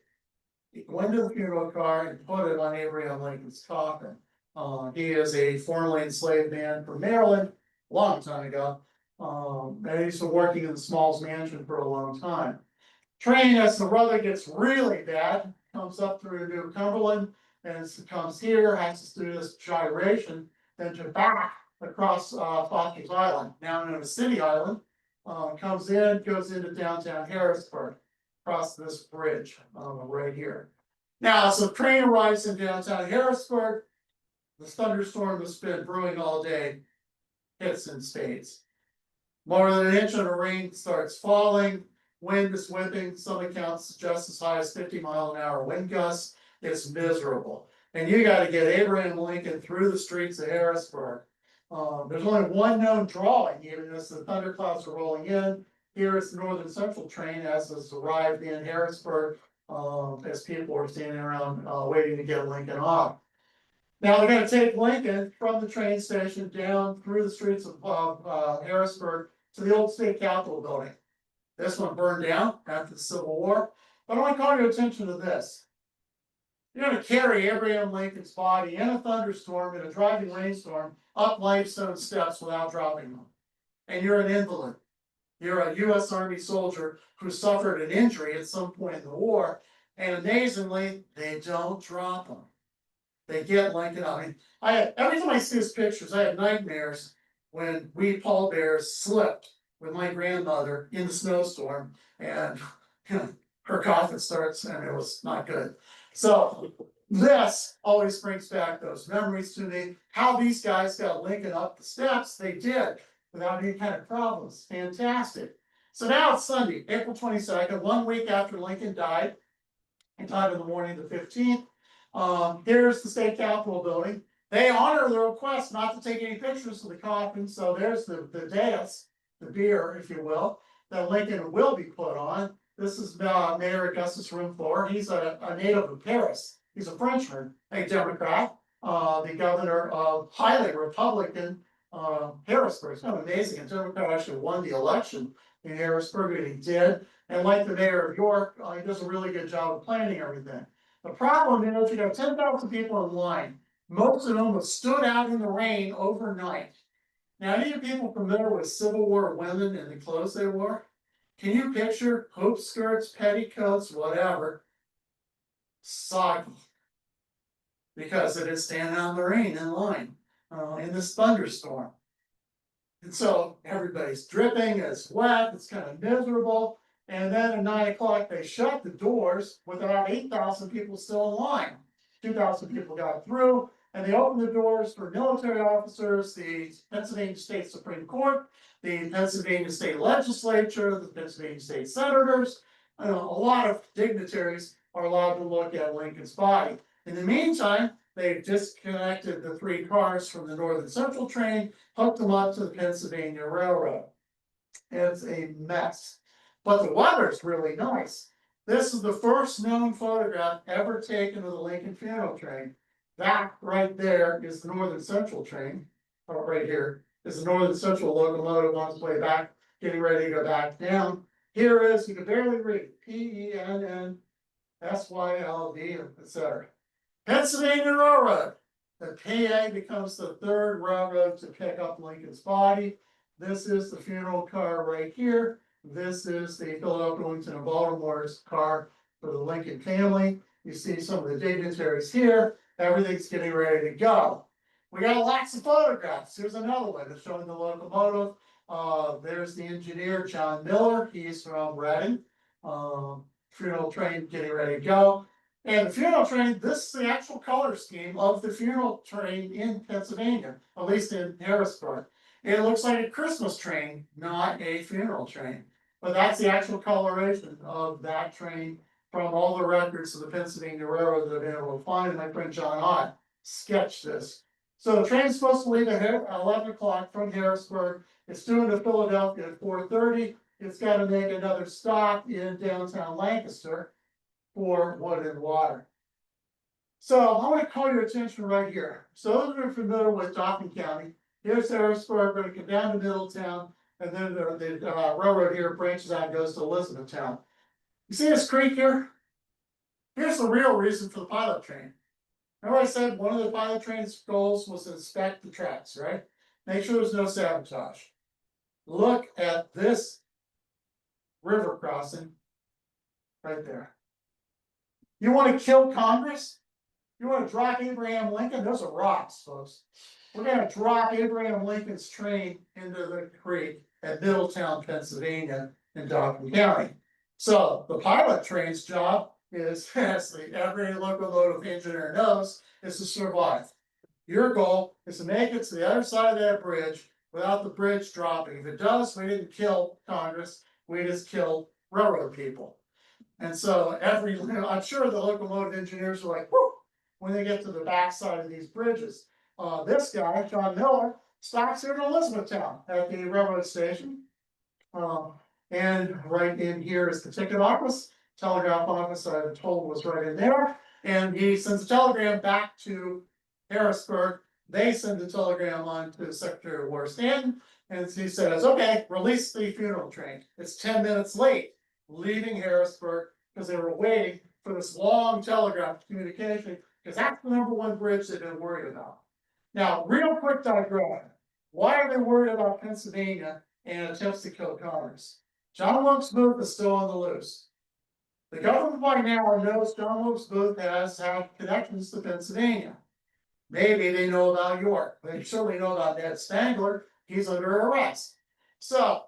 go into the funeral car and put it on Abraham Lincoln's coffin. He is a formerly enslaved man from Maryland, a long time ago. And he's been working in the Smalls Mansion for a long time. Train, as the weather gets really bad, comes up through New Cumberland and comes here, has to do this gyration, then to back across Foster's Island, now known as City Island, comes in, goes into downtown Harrisburg, across this bridge right here. Now, as the train arrives in downtown Harrisburg, the thunderstorm that's been brewing all day hits in spades. More than an inch of rain starts falling, wind is whipping, some accounts just as high as 50-mile-an-hour wind gusts. It's miserable. And you got to get Abraham Lincoln through the streets of Harrisburg. There's only one known drawing, even as the thunderclouds are rolling in. Here is the Northern Central train as has arrived in Harrisburg as people were standing around, waiting to get Lincoln off. Now they're gonna take Lincoln from the train station down through the streets of, Harrisburg to the old state capitol building. This one burned down after the Civil War, but I want to call your attention to this. You're gonna carry Abraham Lincoln's body in a thunderstorm, in a driving rainstorm, up limestone steps without dropping them. And you're an invalid. You're a US Army soldier who suffered an injury at some point in the war, and amazingly, they don't drop them. They get Lincoln. I mean, every time I see his pictures, I have nightmares when we pallbearers slipped with my grandmother in the snowstorm, and her coffin starts, and it was not good. So this always brings back those memories to me. How these guys got Lincoln up the steps, they did without any kind of problems. Fantastic. So now it's Sunday, April 22nd, 1 week after Lincoln died. And time in the morning, the 15th. Here's the state capitol building. They honor the request not to take any pictures of the coffin, so there's the dais, the bier, if you will, that Lincoln will be put on. This is Mayor Augustus Roomfloor. He's a native of Paris. He's a Frenchman, a Democrat, the governor of highly Republican Harrisburg. It's kind of amazing. A Democrat actually won the election in Harrisburg, and he did. And like the mayor of York, he does a really good job of planning everything. The problem is you got 10,000 people in line. Most of them have stood out in the rain overnight. Now, any of you people familiar with Civil War women and the clothes they wore? Can you picture hoop skirts, petticoats, whatever, soggy? Because it is standing out in the rain in line in this thunderstorm. And so everybody's dripping, it's wet, it's kind of miserable. And then at 9 o'clock, they shut the doors with about 8,000 people still in line. 2,000 people got through, and they opened the doors for military officers, the Pennsylvania State Supreme Court, the Pennsylvania State Legislature, the Pennsylvania State Senators. A lot of dignitaries are allowed to look at Lincoln's body. In the meantime, they've disconnected the 3 cars from the Northern Central train, hooked them up to the Pennsylvania Railroad. It's a mess. But the weather's really nice. This is the first known photograph ever taken of the Lincoln funeral train. That right there is the Northern Central train. Oh, right here is the Northern Central locomotive on its way back, getting ready to go back down. Here is, you can barely read, PENNSYLD, etc. Pennsylvania Railroad. The PA becomes the 3rd railroad to pick up Lincoln's body. This is the funeral car right here. This is the Philadelphia, Wilmington, and Baltimore's car for the Lincoln family. You see some of the dignitaries here. Everything's getting ready to go. We got lots of photographs. Here's another one that's showing the locomotive. There's the engineer, John Miller. He's from Reading. Funeral train getting ready to go. And the funeral train, this is the actual color scheme of the funeral train in Pennsylvania, at least in Harrisburg. It looks like a Christmas train, not a funeral train. But that's the actual coloration of that train from all the records of the Pennsylvania Railroad that I've been able to find. And my friend John Ott sketched this. So the train's supposed to leave at 11 o'clock from Harrisburg. It's due into Philadelphia at 4:30. It's got to make another stop in downtown Lancaster for wood and water. So I want to call your attention right here. So those who are familiar with Dauphin County, here's Harrisburg, we're going to come down to Middletown, and then the railroad here branches out and goes to Elizabethtown. You see this creek here? Here's the real reason for the pilot train. Remember I said one of the pilot train's goals was to inspect the tracks, right? Make sure there's no sabotage. Look at this river crossing right there. You want to kill Congress? You want to drop Abraham Lincoln? Those are rocks, folks. We're going to drop Abraham Lincoln's train into the creek at Middletown, Pennsylvania, in Dauphin County. So the pilot train's job is, as every locomotive engineer knows, is to survive. Your goal is to make it to the other side of that bridge without the bridge dropping. If it does, we didn't kill Congress, we just killed railroad people. And so I'm sure the locomotive engineers are like, whoo, when they get to the backside of these bridges. This guy, John Miller, stops here in Elizabethtown at the railroad station. And right in here is the ticket office. telegraph office I've been told was right in there. And he sends a telegram back to Harrisburg. They send the telegram on to Secretary of War Stanton. And he says, okay, release the funeral train. It's 10 minutes late, leaving Harrisburg, because they were waiting for this long telegraph communication, because that's the #1 bridge they've been worried about. Now, real quick digression. Why are they worried about Pennsylvania and attempts to kill Congress? John Wilkes Booth is still on the loose. The government by now knows John Wilkes Booth has had connections to Pennsylvania. Maybe they know about York. They certainly know about Ned Spangler. He's under arrest. So,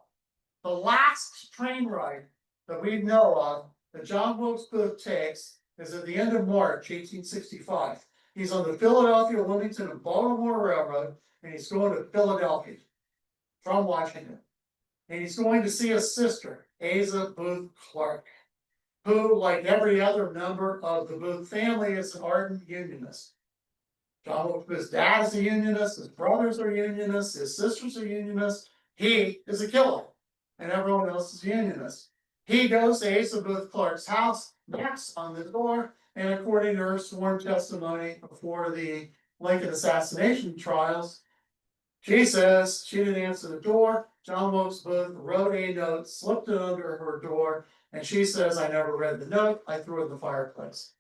the last train ride that we know of that John Wilkes Booth takes is at the end of March 1865. He's on the Philadelphia, Wilmington, and Baltimore Railroad, and he's going to Philadelphia from Washington. And he's going to see his sister, Asa Booth Clark, who, like every other member of the Booth family, is an ardent Unionist. John Wilkes Booth's dad is a Unionist, his brothers are Unionists, his sisters are Unionists. He is a killer, and everyone else is Unionist. He goes to Asa Booth Clark's house, knocks on the door, and according to her sworn testimony before the Lincoln assassination trials, she says she didn't answer the door. John Wilkes Booth wrote a note, slipped it under her door, and she says, I never read the note, I threw it in the fireplace.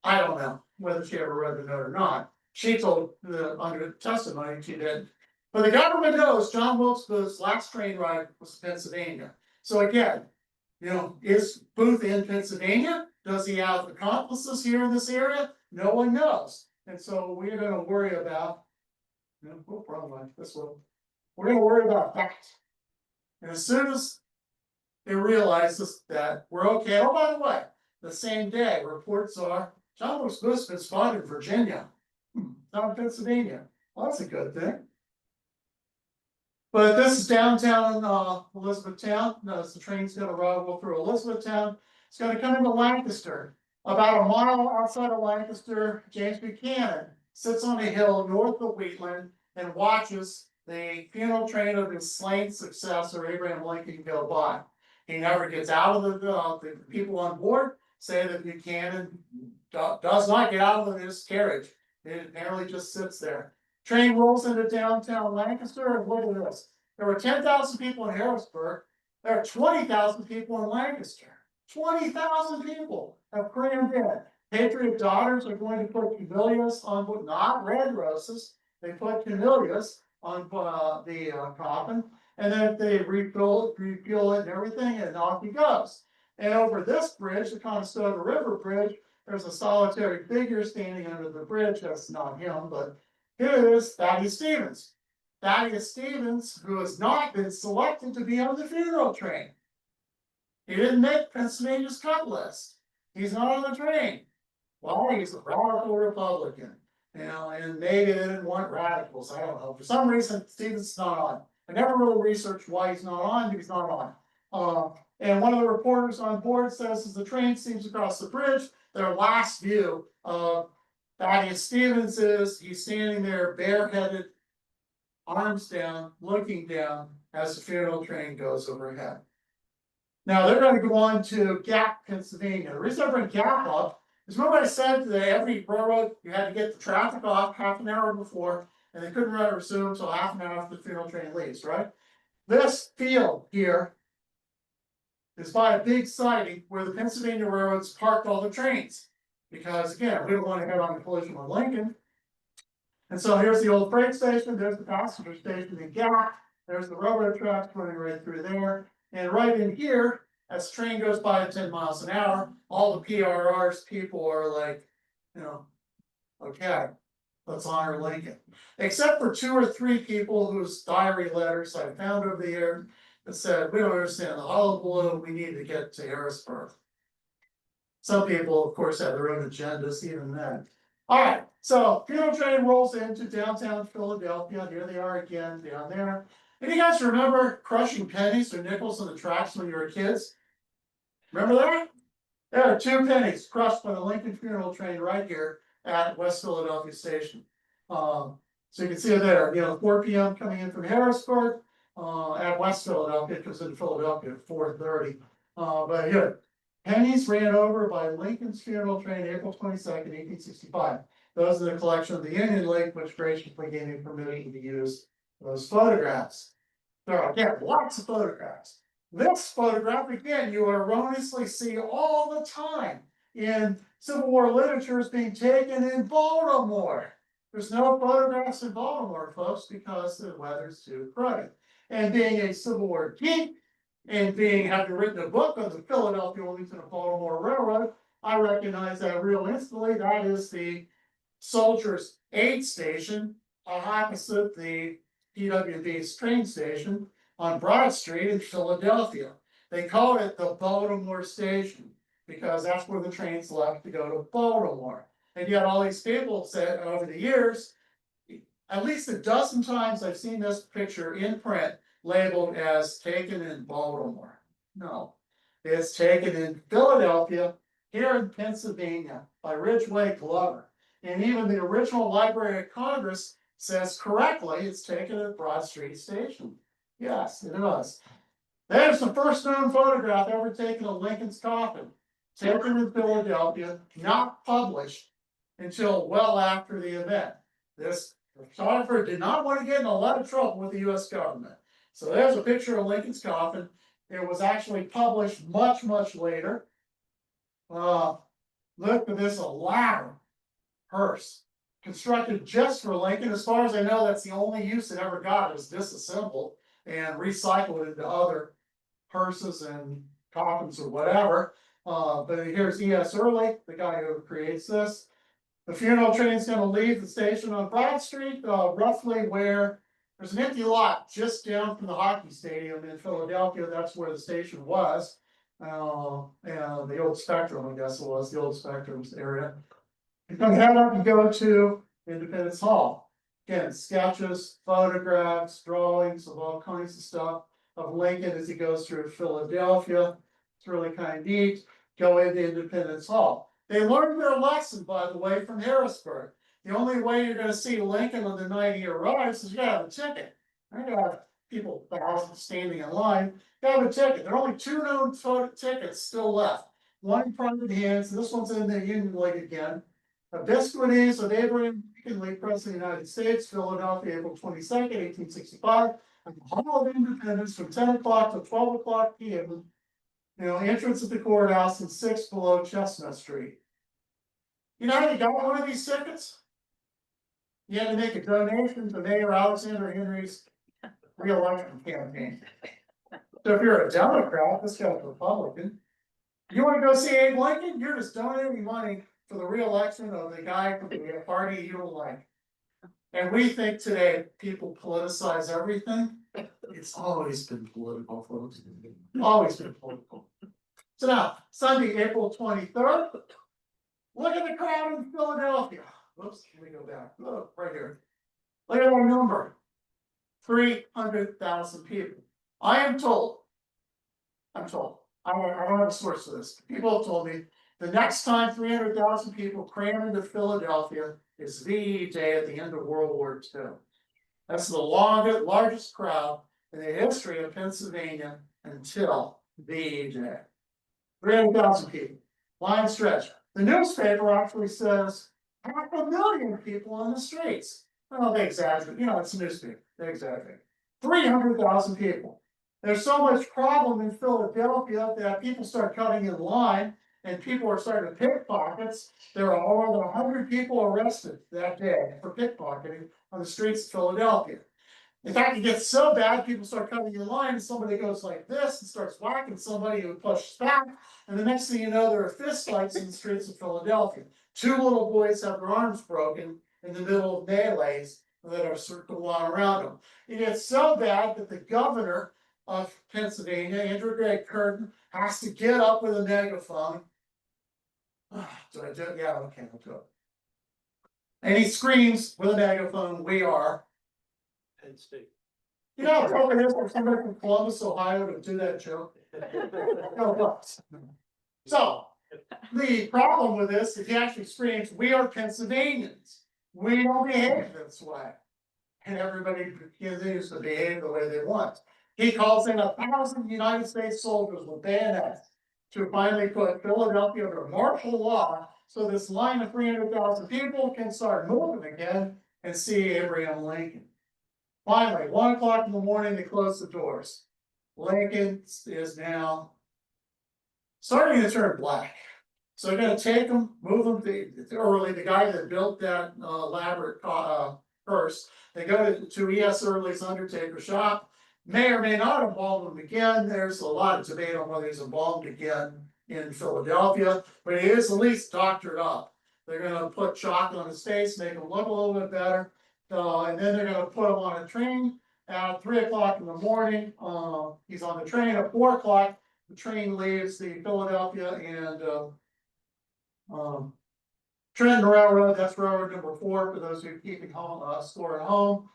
I don't know whether she ever read the note or not. She told under testimony she did. But the government knows John Wilkes Booth's last train ride was Pennsylvania. So again, is Booth in Pennsylvania? Does he have accomplices here in this area? No one knows. And so we're going to worry about, no problem like this one. We're going to worry about that. And as soon as they realize that we're okay, oh, by the way, the same day, reports are John Wilkes Booth's been spotted in Virginia, not in Pennsylvania. Well, that's a good thing. But this is downtown Elizabethtown. Notice the train's going to roll through Elizabethtown. It's going to come into Lancaster. About a mile outside of Lancaster, James Buchanan sits on a hill north of Wheatland and watches the funeral train of his slain successor, Abraham Lincoln, go by. He never gets out of the people on board say that Buchanan does not get out of his carriage. It apparently just sits there. Train rolls into downtown Lancaster, and look at this. There were 10,000 people in Harrisburg. There are 20,000 people in Lancaster. 20,000 people have crammed in. Patriot Daughters are going to put camellias on, not red roses. They put camellias on the coffin, and then they refuel it and everything, and off he goes. And over this bridge, the Conestoga River Bridge, there's a solitary figure standing under the bridge. That's not him, but here is Thaddeus Stevens. Thaddeus Stevens, who has not been selected to be on the funeral train. He didn't make Pennsylvania's cut list. He's not on the train. Well, he's a radical Republican, and maybe they didn't want radicals. I don't know. For some reason, Stevens is not on. I never really researched why he's not on, but he's not on. And one of the reporters on board says as the train steams across the bridge, their last view of Thaddeus Stevens is he's standing there bareheaded, arms down, looking down as the funeral train goes overhead. Now they're going to go on to Gap, Pennsylvania. The reason I bring Gap up is remember I said that every railroad you had to get the traffic off half an hour before, and they couldn't run or resume until half an hour after the funeral train leaves, right? This field here is by a big siding where the Pennsylvania railroads parked all the trains. Because again, we don't want to head on a collision with Lincoln. And so here's the old freight station, there's the passenger station in Gap, there's the railroad tracks running right through there. And right in here, as the train goes by at 10 miles an hour, all the PRRs people are like, okay, let's honor Lincoln. Except for 2 or 3 people whose diary letters I found over the years that said, we don't understand the hullabaloo, we need to get to Harrisburg. Some people, of course, have their own agendas, even then. All right, so funeral train rolls into downtown Philadelphia. Here they are again down there. And you guys remember crushing pennies or nickels on the tracks when you were kids? Remember that? There are 2 pennies crushed by the Lincoln funeral train right here at West Philadelphia Station. So you can see it there, 4 p.m. coming in from Harrisburg at West Philadelphia, because in Philadelphia at 4:30. But here, Pennies ran over by Lincoln's funeral train, April 22nd, 1865. Those are the collection of the Union League, which graciously gave me permission to use those photographs. There are, again, lots of photographs. This photograph, again, you erroneously see all the time in Civil War literature is being taken in Baltimore. There's no photographs in Baltimore, folks, because the weather's too cruddy. And being a Civil War geek, and having written a book on the Philadelphia, Wilmington, and Baltimore Railroad, I recognize that real instantly. That is the Soldiers' Aid Station opposite the PWB's train station on Broad Street in Philadelphia. They called it the Baltimore Station because that's where the trains left to go to Baltimore. And yet all these people said over the years, at least a dozen times I've seen this picture in print labeled as taken in Baltimore. No, it's taken in Philadelphia, here in Pennsylvania, by Ridgway Glover. And even the original Library of Congress says correctly it's taken at Broad Street Station. Yes, it was. There's the first known photograph ever taken of Lincoln's coffin, taken in Philadelphia, not published until well after the event. This photographer did not want to get in a lot of trouble with the US government. So there's a picture of Lincoln's coffin. It was actually published much, much later. Look at this elaborate hearse constructed just for Lincoln. As far as I know, that's the only use it ever got. It was disassembled and recycled into other hearses and coffins or whatever. But here's E.S. Early, the guy who creates this. The funeral train's going to leave the station on Broad Street, roughly where there's an empty lot just down from the hockey stadium in Philadelphia. That's where the station was. And the old Spectrum, I guess it was, the old Spectrum's area. You're going to head up and go to Independence Hall. Again, sketches, photographs, drawings of all kinds of stuff of Lincoln as he goes through Philadelphia. It's really kind of neat. Go into Independence Hall. They learned their lesson, by the way, from Harrisburg. The only way you're going to see Lincoln on the night he arrives is you got to have a ticket. I got people thousands standing in line. You have a ticket. There are only two known tickets still left. One in private hands. This one's in the Union League again. Biscuities of Abraham Lincoln, late President of the United States, Philadelphia, April 22nd, 1865. At the Hall of Independence from 10 o'clock to 12 o'clock p.m. Entrance at the courthouse and 6 below Chestnut Street. You know how you got one of these tickets? You had to make a donation to Mayor Alexander Henry's re-election campaign. So if you're a Democrat, this guy's a Republican. You want to go see Abe Lincoln? You're just donating money for the re-election of the guy from the party you don't like. And we think today people politicize everything. It's always been political, folks. Always been political. So now, Sunday, April 23rd. Look at the crowd in Philadelphia. Whoops, let me go back. Look, right here. Look at our number. 300,000 people. I don't have a source for this. People have told me the next time 300,000 people cram into Philadelphia is VE Day at the end of World War II. That's the largest crowd in the history of Pennsylvania until VE Day. 300,000 people. Line stretch. The newspaper actually says 500,000 people on the streets. Well, they exaggerate. It's a newspaper. They exaggerate. 300,000 people. There's so much problem in Philadelphia that people start cutting in line and people are starting to pickpockets. There are over 100 people arrested that day for pickpocketing on the streets of Philadelphia. In fact, it gets so bad, people start cutting in line and somebody goes like this and starts whacking somebody who pushes back. And the next thing you know, there are fist fights in the streets of Philadelphia. 2 little boys have their arms broken in the middle of melees that are circling around them. It gets so bad that the governor of Pennsylvania, Andrew Gregg Curtin, has to get up with a megaphone. Do I do it? Yeah, okay, I'll do it. And he screams with a megaphone, "We are Penn State." You know how tough it is for somebody from Columbus, Ohio to do that joke? No. So, the problem with this is he actually screams, "We are Pennsylvanians. We don't behave this way." And everybody continues to behave the way they want. He calls in 1,000 United States soldiers with bayonets to finally put Philadelphia under martial law, so this line of 300,000 people can start moving again and see Abraham Lincoln. Finally, 1 o'clock in the morning, they close the doors. Lincoln is now starting to turn black. So they're gonna take them, move them early, the guy that built that elaborate hearse. They go to E.S. Early's undertaker shop, may or may not embalm him again. There's a lot of debate on whether he's embalmed again in Philadelphia, but he is at least doctored up. They're gonna put chalk on his face, make him look a little bit better, and then they're gonna put him on a train at 3 o'clock in the morning. He's on the train at 4 o'clock. The train leaves the Philadelphia and Trenton Railroad, that's railroad number 4 for those who are keeping home, score at home.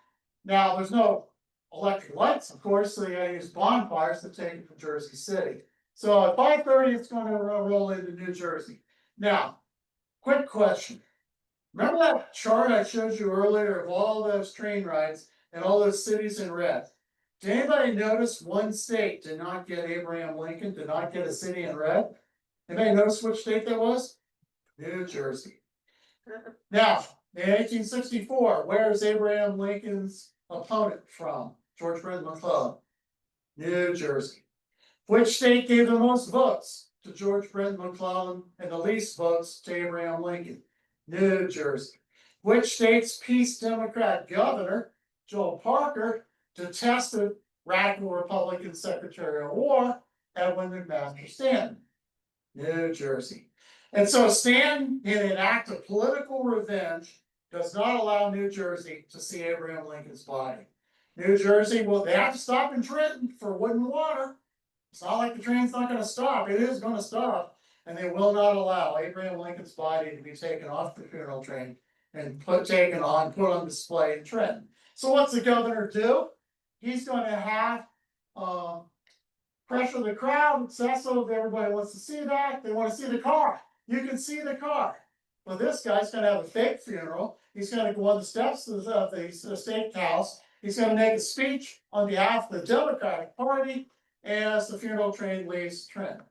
Now, there's no electric lights, of course, so they gotta use bonfires to take it to Jersey City. So at 5:30, it's gonna roll into New Jersey. Now, quick question. Remember that chart I showed you earlier of all those train rides and all those cities in red? Did anybody notice one state did not get Abraham Lincoln, did not get a city in red? Anybody notice which state that was? New Jersey. Now, in 1864, where is Abraham Lincoln's opponent from? George Brennan McClellan. New Jersey. Which state gave the most votes to George Brennan McClellan and the least votes to Abraham Lincoln? New Jersey. Which state's Peace Democrat governor, Joel Parker, detested radical Republican Secretary of War, Edwin McMaster Stanton? New Jersey. And so Stanton, in an act of political revenge, does not allow New Jersey to see Abraham Lincoln's body. New Jersey, well, they have to stop in Trenton for wood and water. It's not like the train's not gonna stop, it is gonna stop. And they will not allow Abraham Lincoln's body to be taken off the funeral train and put on display in Trenton. So what's the governor do? He's gonna have, pressure the crowd excessive, everybody wants to see that, they wanna see the car. You can see the car. Well, this guy's gonna have a fake funeral. He's gonna go on the steps of the state house. He's gonna make a speech on behalf of the Democratic Party as the funeral train leaves Trenton.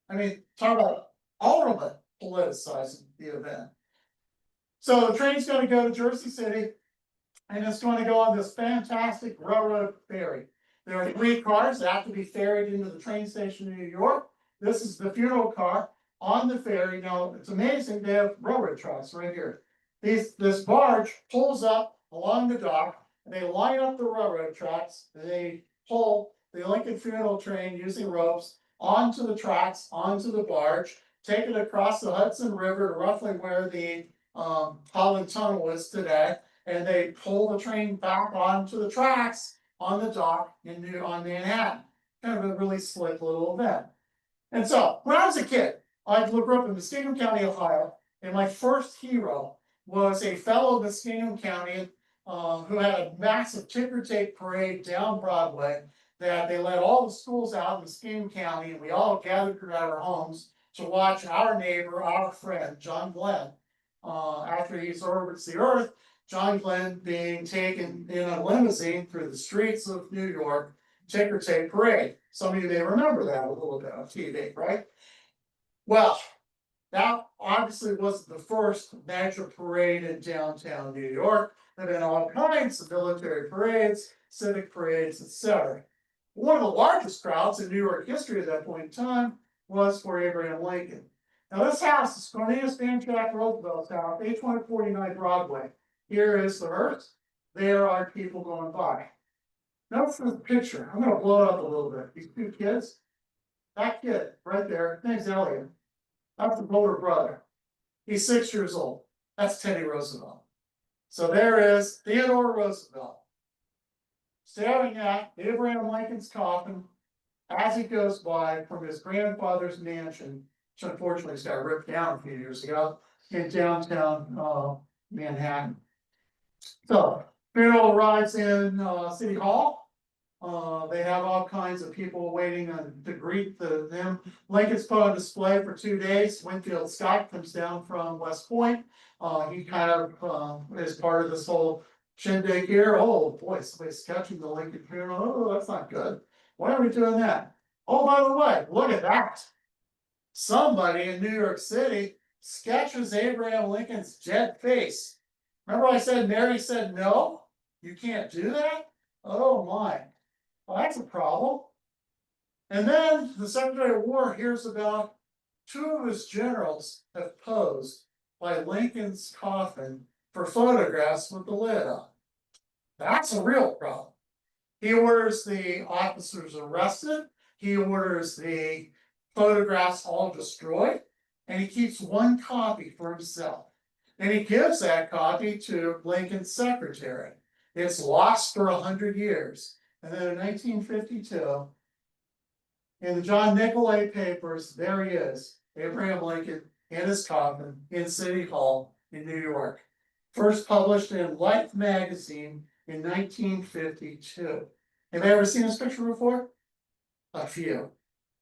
I mean, talk about ultimate politicizing the event. So the train's gonna go to Jersey City, and it's going to go on this fantastic railroad ferry. There are 3 cars that have to be ferried into the train station in New York. This is the funeral car on the ferry. Now, it's amazing, they have railroad tracks right here. This barge pulls up along the dock, and they line up the railroad tracks. They pull the Lincoln funeral train using ropes onto the tracks, onto the barge, take it across the Hudson River to roughly where the Holland Tunnel is today, and they pull the train back onto the tracks on the dock on Manhattan. Kind of a really slick little event. And so, when I was a kid, I grew up in Muskingum County, Ohio, and my first hero was a fellow Muskingum County who had a massive ticker tape parade down Broadway that they let all the schools out in Muskingum County, and we all gathered at our homes to watch our neighbor, our friend, John Glenn, after he orbits the earth, John Glenn being taken in a limousine through the streets of New York, ticker tape parade. Some of you may remember that a little bit on TV, right? Well, that obviously wasn't the first major parade in downtown New York. There have been all kinds of military parades, civic parades, etc. One of the largest crowds in New York history at that point in time was for Abraham Lincoln. Now this house is Cornelius Van Trapp Roosevelt's house, 8149 Broadway. Here is the hearse. There are people going by. Notice the picture. I'm gonna blow it up a little bit. These 2 kids. That kid right there, his name's Elliot. That's the older brother. He's 6 years old. That's Teddy Roosevelt. So there is Theodore Roosevelt staring at Abraham Lincoln's coffin as he goes by from his grandfather's mansion, which unfortunately just got ripped down a few years ago, in downtown Manhattan. So, funeral arrives in City Hall. They have all kinds of people waiting to greet them. Lincoln's put on display for 2 days. Winfield Scott comes down from West Point. He kind of is part of this whole shindig here. Oh boy, somebody's sketching the Lincoln funeral. Oh, that's not good. Why are we doing that? Oh, by the way, look at that. somebody in New York City sketches Abraham Lincoln's dead face. Remember I said Mary said, no, you can't do that? Oh my, well, that's a problem. And then the Secretary of War hears about two of his generals have posed by Lincoln's coffin for photographs with the lid up. That's a real problem. He orders the officers arrested, he orders the photographs all destroyed, and he keeps one copy for himself. And he gives that copy to Lincoln's secretary. It's lost for 100 years. And then in 1952, in the John Nicolay papers, there he is, Abraham Lincoln in his coffin in City Hall in New York. First published in Life magazine in 1952. Have you ever seen this picture before? A few.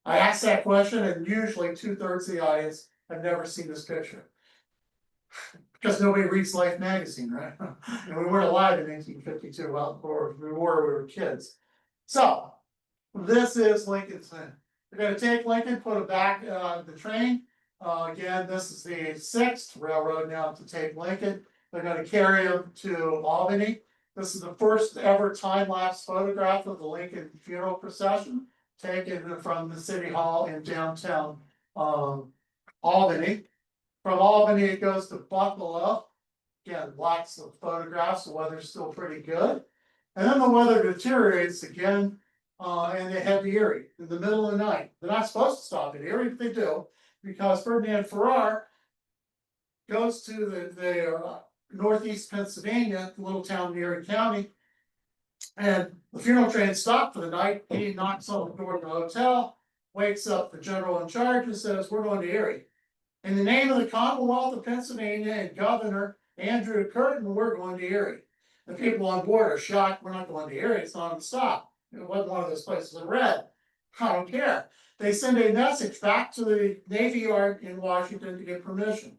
I asked that question, and usually 2/3 of the audience have never seen this picture. Because nobody reads Life magazine, right? And we weren't alive in 1952, well, or we were kids. So, this is Lincoln's thing. They're gonna take Lincoln, put it back the train. Again, this is the 6th railroad now to take Lincoln. They're gonna carry him to Albany. This is the first ever time-lapse photograph of the Lincoln funeral procession, taken from the City Hall in downtown Albany. From Albany, it goes to Buffalo. Again, lots of photographs, the weather's still pretty good. And then the weather deteriorates again, and they head to Erie in the middle of the night. They're not supposed to stop at Erie, but they do, because Ferdinand Farrar goes to the northeast Pennsylvania, the little town in Erie County. And the funeral train stopped for the night. He knocks on the door of the hotel, wakes up the general in charge and says, we're going to Erie. In the name of the Commonwealth of Pennsylvania and Governor Andrew Curtin, we're going to Erie. The people on board are shocked. We're not going to Erie. It's not on stop. It wasn't one of those places in red. I don't care. They send a message back to the Navy Yard in Washington to get permission.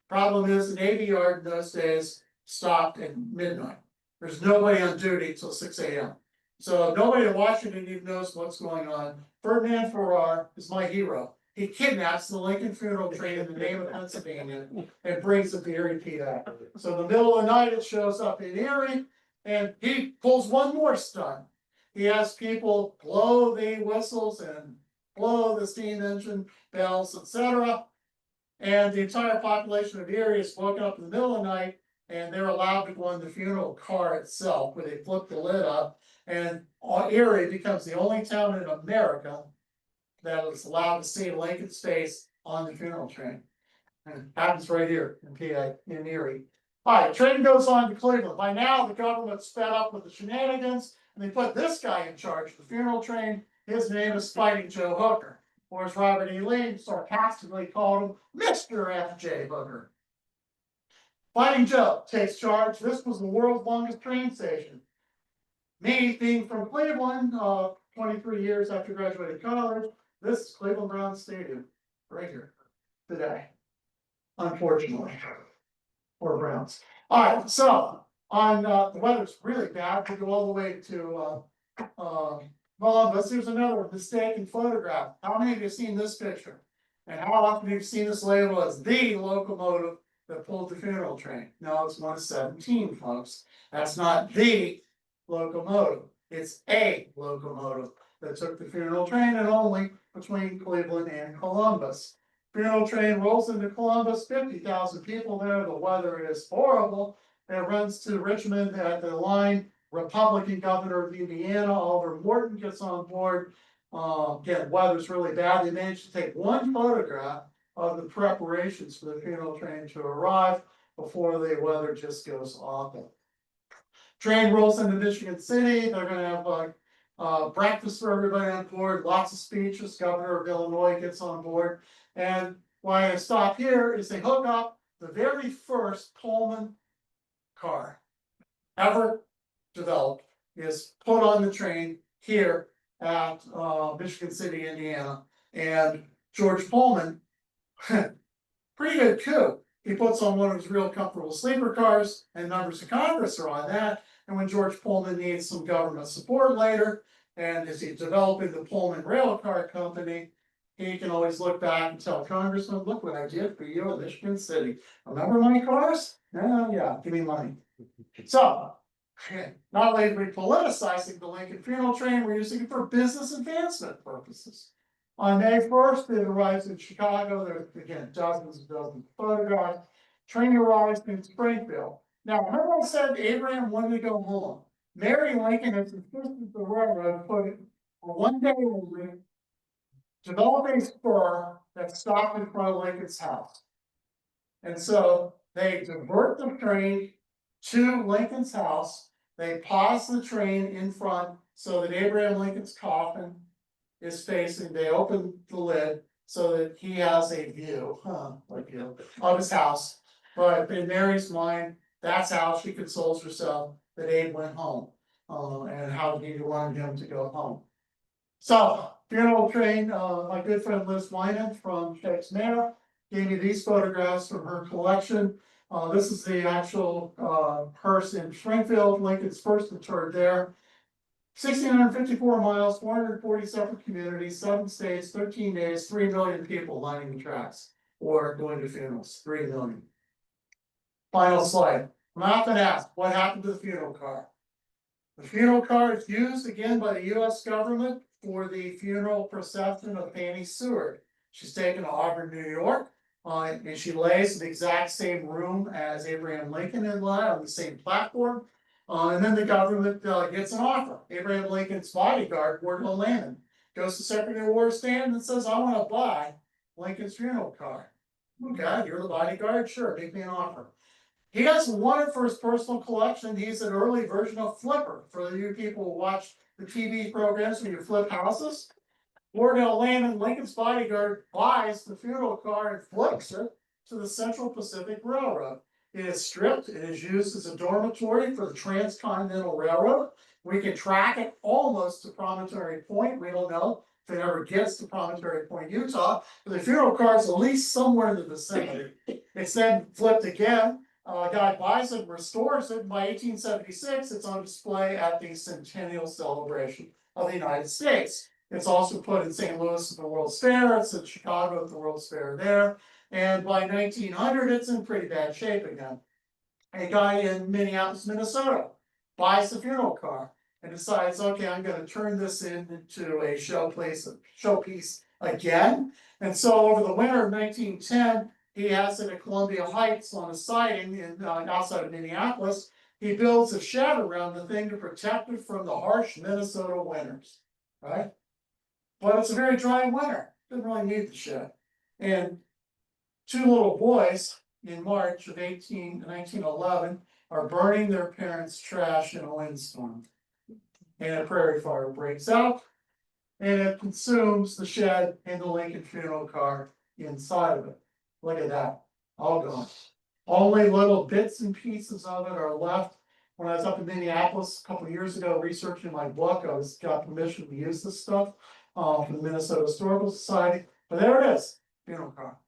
Problem is, the Navy Yard in those days stopped at midnight. There's nobody on duty till 6 a.m. So nobody in Washington even knows what's going on. Ferdinand Farrar is my hero. He kidnaps the Lincoln funeral train in the name of Pennsylvania and brings it to Erie, PA. So in the middle of the night, it shows up in Erie, and he pulls one more stunt. He has people blow the whistles and blow the steam engine bells, etc. And the entire population of Erie is woken up in the middle of the night, and they're allowed to go in the funeral car itself, where they flip the lid up, and Erie becomes the only town in America that is allowed to see Lincoln's face on the funeral train. And it happens right here in PA, in Erie. All right, train goes on to Cleveland. By now, the government's fed up with the shenanigans, and they put this guy in charge of the funeral train. His name is Fighting Joe Hooker, or as Robert E. Lee sarcastically called him, Mr. F.J. Hooker. Fighting Joe takes charge. This was the world's longest train station. Me being from Cleveland, 23 years after graduating college, this is Cleveland Browns Stadium, right here, today. Unfortunately, for Browns. All right, so on the weather's really bad. We go all the way to Columbus. Here's another mistaken photograph. How many of you have seen this picture? And how often have you seen this label as the locomotive that pulled the funeral train? No, it's 1 of 17, folks. That's not the locomotive. It's a locomotive that took the funeral train, and only between Cleveland and Columbus. Funeral train rolls into Columbus, 50,000 people there. The weather is horrible. It runs to Richmond at the line. Republican governor of Indiana, Oliver Morton, gets on board. Again, weather's really bad. They managed to take one photograph of the preparations for the funeral train to arrive before the weather just goes awful. Train rolls into Michigan City. They're going to have breakfast for everybody on board, lots of speeches. Governor of Illinois gets on board. And why I stop here is they hook up the very first Pullman car ever developed, is put on the train here at Michigan City, Indiana. And George Pullman, pretty good coup. He puts on one of his real comfortable sleeper cars, and members of Congress are on that. And when George Pullman needs some government support later, and as he's developing the Pullman Rail Car Company, he can always look back and tell Congressman, look what I did for you in Michigan City. Remember my cars? Yeah, give me money. So, not only are we politicizing the Lincoln funeral train, we're using it for business advancement purposes. On May 1st, it arrives in Chicago. There's again dozens and dozens of photographs. Train arrives in Springfield. Now, remember I said Abraham wanted to go home. Mary Lincoln has insisted the railroad put it for one day only, develop a spur that stopped in front of Lincoln's house. And so they divert the train to Lincoln's house. They pause the train in front so that Abraham Lincoln's coffin is facing, they open the lid so that he has a view, of his house. But in Mary's mind, that's how she consoles herself that Abe went home, and how he wanted him to go home. So, funeral train, my good friend Liz Wyman from Shakes Manor gave me these photographs from her collection. This is the actual hearse in Springfield, Lincoln's first interred there. 1,654 miles, 440 separate communities, 7 states, 13 days, 3 million people lining the tracks or going to funerals. 3 million. Final slide. I'm often asked, what happened to the funeral car? The funeral car is used again by the US government for the funeral procession of Fanny Seward. She's taken to Auburn, New York, and she lays in the exact same room as Abraham Lincoln in line on the same platform. And then the government gets an offer. Abraham Lincoln's bodyguard, Wardell Landon, goes to Secretary of War stand and says, I want to buy Lincoln's funeral car. Okay, you're the bodyguard? Sure, make me an offer. He doesn't want it for his personal collection. He's an early version of Flipper. For you people who watch the TV programs when you flip houses, Wardell Landon, Lincoln's bodyguard, buys the funeral car and flips it to the Central Pacific Railroad. It is stripped. It is used as a dormitory for the Transcontinental Railroad. We can track it almost to Promontory Point. We don't know if it ever gets to Promontory Point, Utah, but the funeral car is at least somewhere in the vicinity. It's then flipped again. A guy buys it, restores it. By 1876, it's on display at the Centennial Celebration of the United States. It's also put in St. Louis at the World's Fair. It's in Chicago at the World's Fair there. And by 1900, it's in pretty bad shape again. A guy in Minneapolis, Minnesota, buys the funeral car and decides, okay, I'm going to turn this into a showpiece again. And so over the winter of 1910, he has it at Columbia Heights on a siding outside of Minneapolis. He builds a shed around the thing to protect it from the harsh Minnesota winters, right? But it's a very dry winter. Didn't really need the shed. And 2 little boys in March of 1911 are burning their parents' trash in a windstorm. And a prairie fire breaks out, and it consumes the shed and the Lincoln funeral car inside of it. Look at that, all gone. Only little bits and pieces of it are left. When I was up in Minneapolis a couple of years ago researching my book, I got permission to use this stuff from the Minnesota Historical Society. But there it is, funeral car.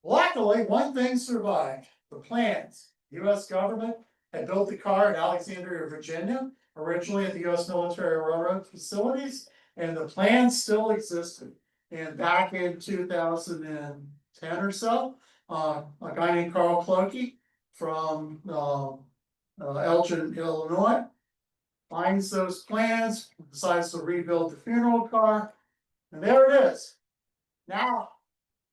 Luckily, one thing survived. The plans. The US government had built the car in Alexandria, Virginia, originally at the US Military Railroad facilities, and the plans still existed. And back in 2010 or so, a guy named Carl Clokey from Elgin, Illinois, finds those plans, decides to rebuild the funeral car, and there it is. Now,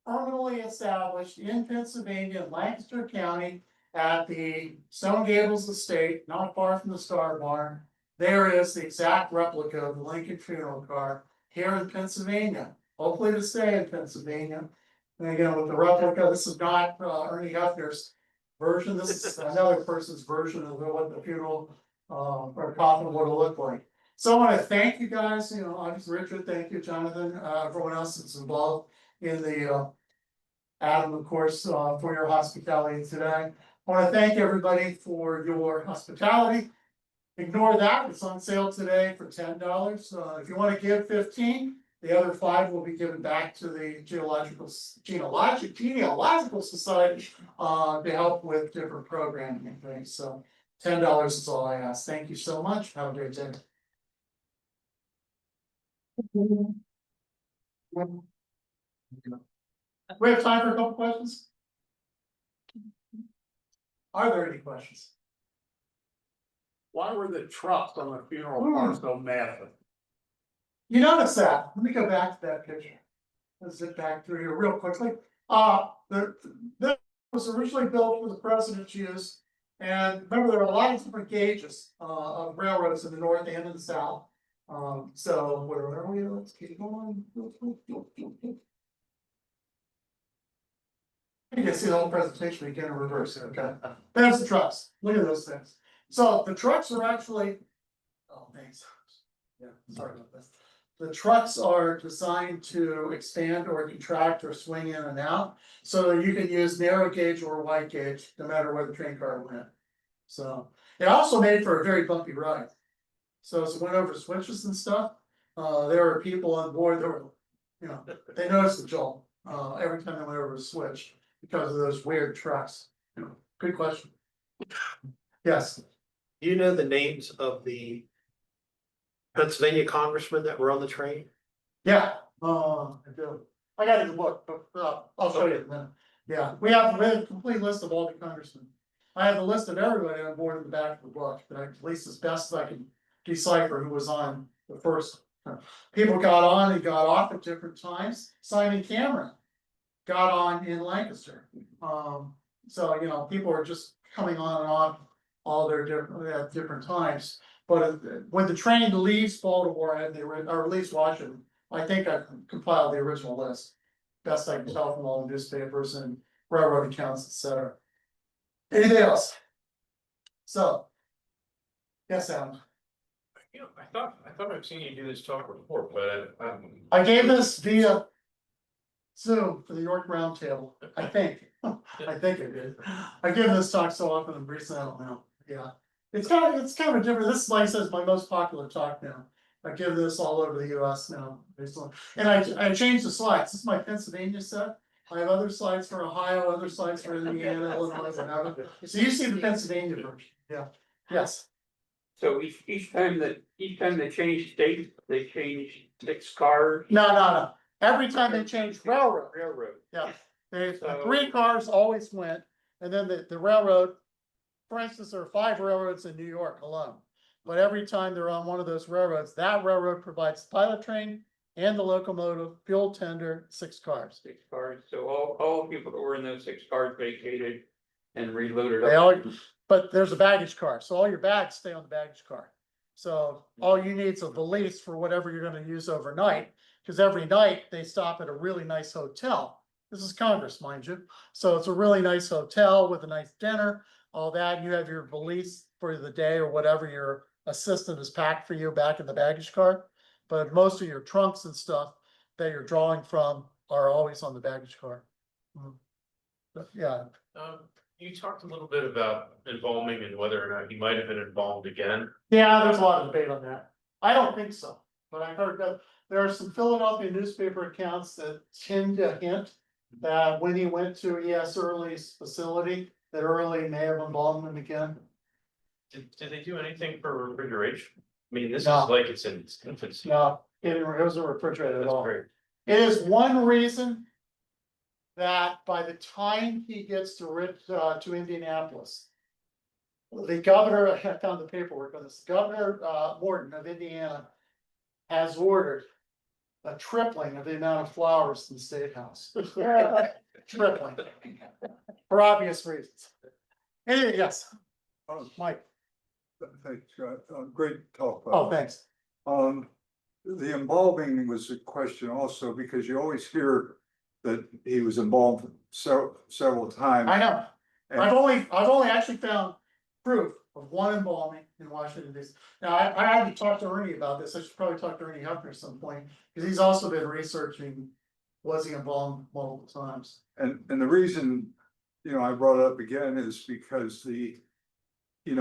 permanently established in Pennsylvania, Lancaster County, at the Stone Gables Estate, not far from the Star Barn. There is the exact replica of the Lincoln funeral car here in Pennsylvania. Hopefully to stay in Pennsylvania. And again, with the replica, this is not Ernie Hefner's version. This is another person's version of what the funeral or coffin would have looked like. So I want to thank you guys. Obviously Richard, thank you, Jonathan, everyone else that's involved in the Adam, of course, for your hospitality today. I want to thank everybody for your hospitality. Ignore that, it's on sale today for $10. If you want to give 15, the other 5 will be given back to the Genealogical Society to help with different programming and things. So $10 is all I ask. Thank you so much. Have a great day. We have time for a couple questions? Are there any questions? Why were the trucks on the funeral car so massive? You notice that, let me go back to that picture. Let's zip back through here real quickly. That was originally built for the president's use. And remember, there are a lot of different gauges, of railroads in the north and in the south. So where are we? Let's keep going. You can see the whole presentation again in reverse here, okay? There's the trucks, look at those things. So the trucks are actually, oh, thanks. Yeah, sorry about this. The trucks are designed to expand or contract or swing in and out. So you can use narrow gauge or wide gauge, no matter where the train car went. So it also made for a very bumpy ride. So as it went over switches and stuff, there were people on board that were, you know, they noticed the jolt, every time they went over a switch because of those weird trucks. Good question. Yes, Do you know the names of the Pennsylvania congressmen that were on the train? yeah, I do. I got it in the book, but I'll show you in a minute. Yeah, we have a complete list of all the congressmen. I have a list of everybody on board in the back of the book, but at least as best as I can decipher who was on the first. People got on and got off at different times. Simon Cameron got on in Lancaster. So, you know, people are just coming on and off all their different, at different times. But when the train leaves Baltimore and or leaves Washington, I think I compiled the original list. Best I can tell from all the newspapers and railroad accounts, etc. Anything else? So. Yes, Alan. You know, I thought I've seen you do this talk before, but I gave this via Zoom for the York Roundtable, I think. I think it did. I give this talk so often in recent, I don't know, yeah. It's kind of a different, this is like I said, my most popular talk now. I give this all over the US now, recently. And I changed the slides, this is my Pennsylvania set. I have other slides for Ohio, other slides for Indiana, Illinois, whatever. So you see the Pennsylvania version, yeah, yes. So each time they change state, they change 6 cars. No. Every time they change railroad, yeah, the So- 3 cars always went, and then the railroad. For instance, there are 5 railroads in New York alone. But every time they're on one of those railroads, that railroad provides the pilot train and the locomotive, fuel tender, 6 cars. 6 cars, so all the people that were in those 6 cars vacated and reloaded They up. all, but there's a baggage car, so all your bags stay on the baggage car. So all you need is a valise for whatever you're gonna use overnight, because every night they stop at a really nice hotel. This is Congress, mind you, so it's a really nice hotel with a nice dinner, all that, you have your valise for the day or whatever your assistant has packed for you back in the baggage car. But most of your trunks and stuff that you're drawing from are always on the baggage car. But, yeah, you talked a little bit about embalming and whether or not he might have been embalmed again. yeah, there's a lot of debate on that. I don't think so, but I've heard that there are some Philadelphia newspaper accounts that tend to hint that when he went to E.S. Early's facility, that Early may have embalmed him again. Did they do anything for refrigeration? I mean, this is No. like it's in its infancy. No, it wasn't refrigerated at That's all. great. It is one reason that by the time he gets to Indianapolis, the governor, I found the paperwork on this, Governor Morton of Indiana has ordered a tripling of the amount of flowers in the State House. Tripling, for obvious reasons. Anyway, yes, Mike, Thanks, Scott. Great talk. oh, thanks. The embalming was a question also, because you always hear that he was embalmed several times. I know. And- I've only actually found proof of one embalming in Washington DC. Now, I had to talk to Ernie about this. I should probably talk to Ernie Hefner at some point, because he's also been researching, was he embalmed multiple times? And the reason, I brought it up again is because in the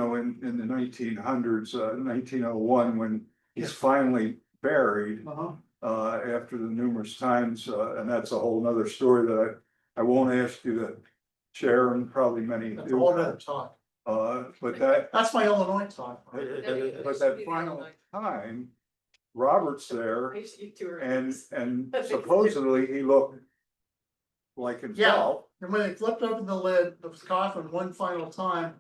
1900s, 1901, when he's finally buried, after the numerous times, and that's a whole nother story that I won't ask you to share, and probably many That's a do. whole nother talk. But that's my Illinois talk. but that final time, Robert's there, and supposedly he looked Lincoln Yeah. fell. And when they flipped open the lid of his coffin one final time,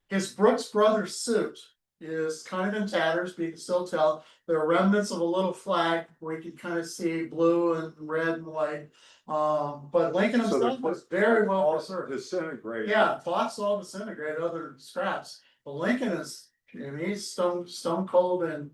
his Brooks Brothers suit is kind of in tatters, but you can still tell. There are remnants of a little flag where you can kind of see blue and red and white. But Lincoln So the himself was very well all preserved. disintegrated. Yeah, cloths all disintegrated, other scraps. But Lincoln is, I mean, he's stone cold and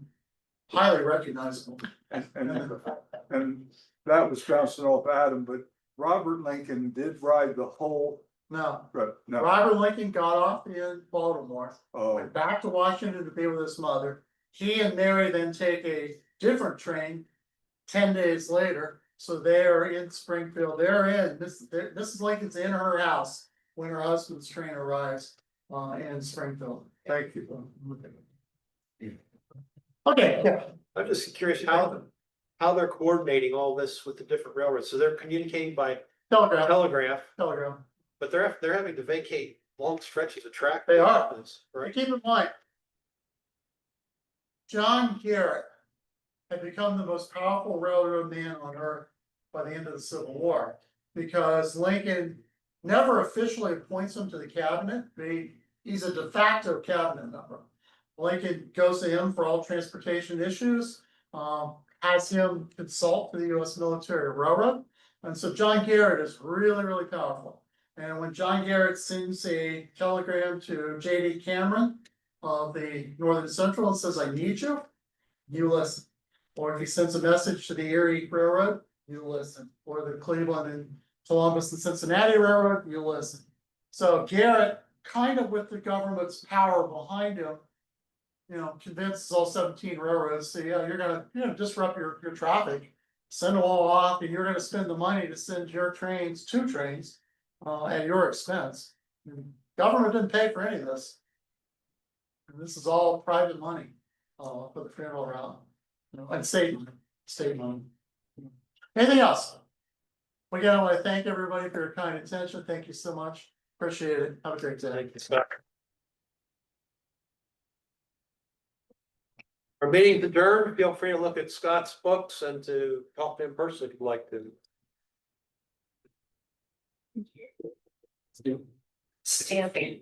highly recognizable. And that was bouncing off Adam, but Robert Lincoln did ride the whole, No, but no, Robert Lincoln got off in Baltimore, oh, went back to Washington to be with his mother. He and Mary then take a different train 10 days later. So they're in Springfield. This is Lincoln's in her house when her husband's train arrives in Springfield. thank you. Okay, yeah. I'm just curious how they're coordinating all this with the different railroads. So they're communicating by telegraph, but they're having to vacate long stretches of track. They are. Right? Keep in mind, John Garrett had become the most powerful railroad man on earth by the end of the Civil War, because Lincoln never officially appoints him to the cabinet. He's a de facto cabinet member. Lincoln goes to him for all transportation issues, has him consult to the U.S. military railroad. And so John Garrett is really, really powerful. And when John Garrett sends a telegram to J.D. Cameron of the Northern Central and says, I need you, you listen. Or if he sends a message to the Erie Railroad, you listen. Or the Cleveland and Columbus and Cincinnati Railroad, you listen. So Garrett, kind of with the government's power behind him, convinces all 17 railroads, so yeah, you're gonna, disrupt your traffic, send them all off, and you're gonna spend the money to send your trains, 2 trains, at your expense. Government didn't pay for any of this. And this is all private money, for the funeral route, and state money. Anything else? Again, I want to thank everybody for your kind attention. Thank you so much. Appreciate it. Have a great day. Thank you, Scott. Our meeting's adjourned. Feel free to look at Scott's books and to talk to him personally if you'd like to. Stamping.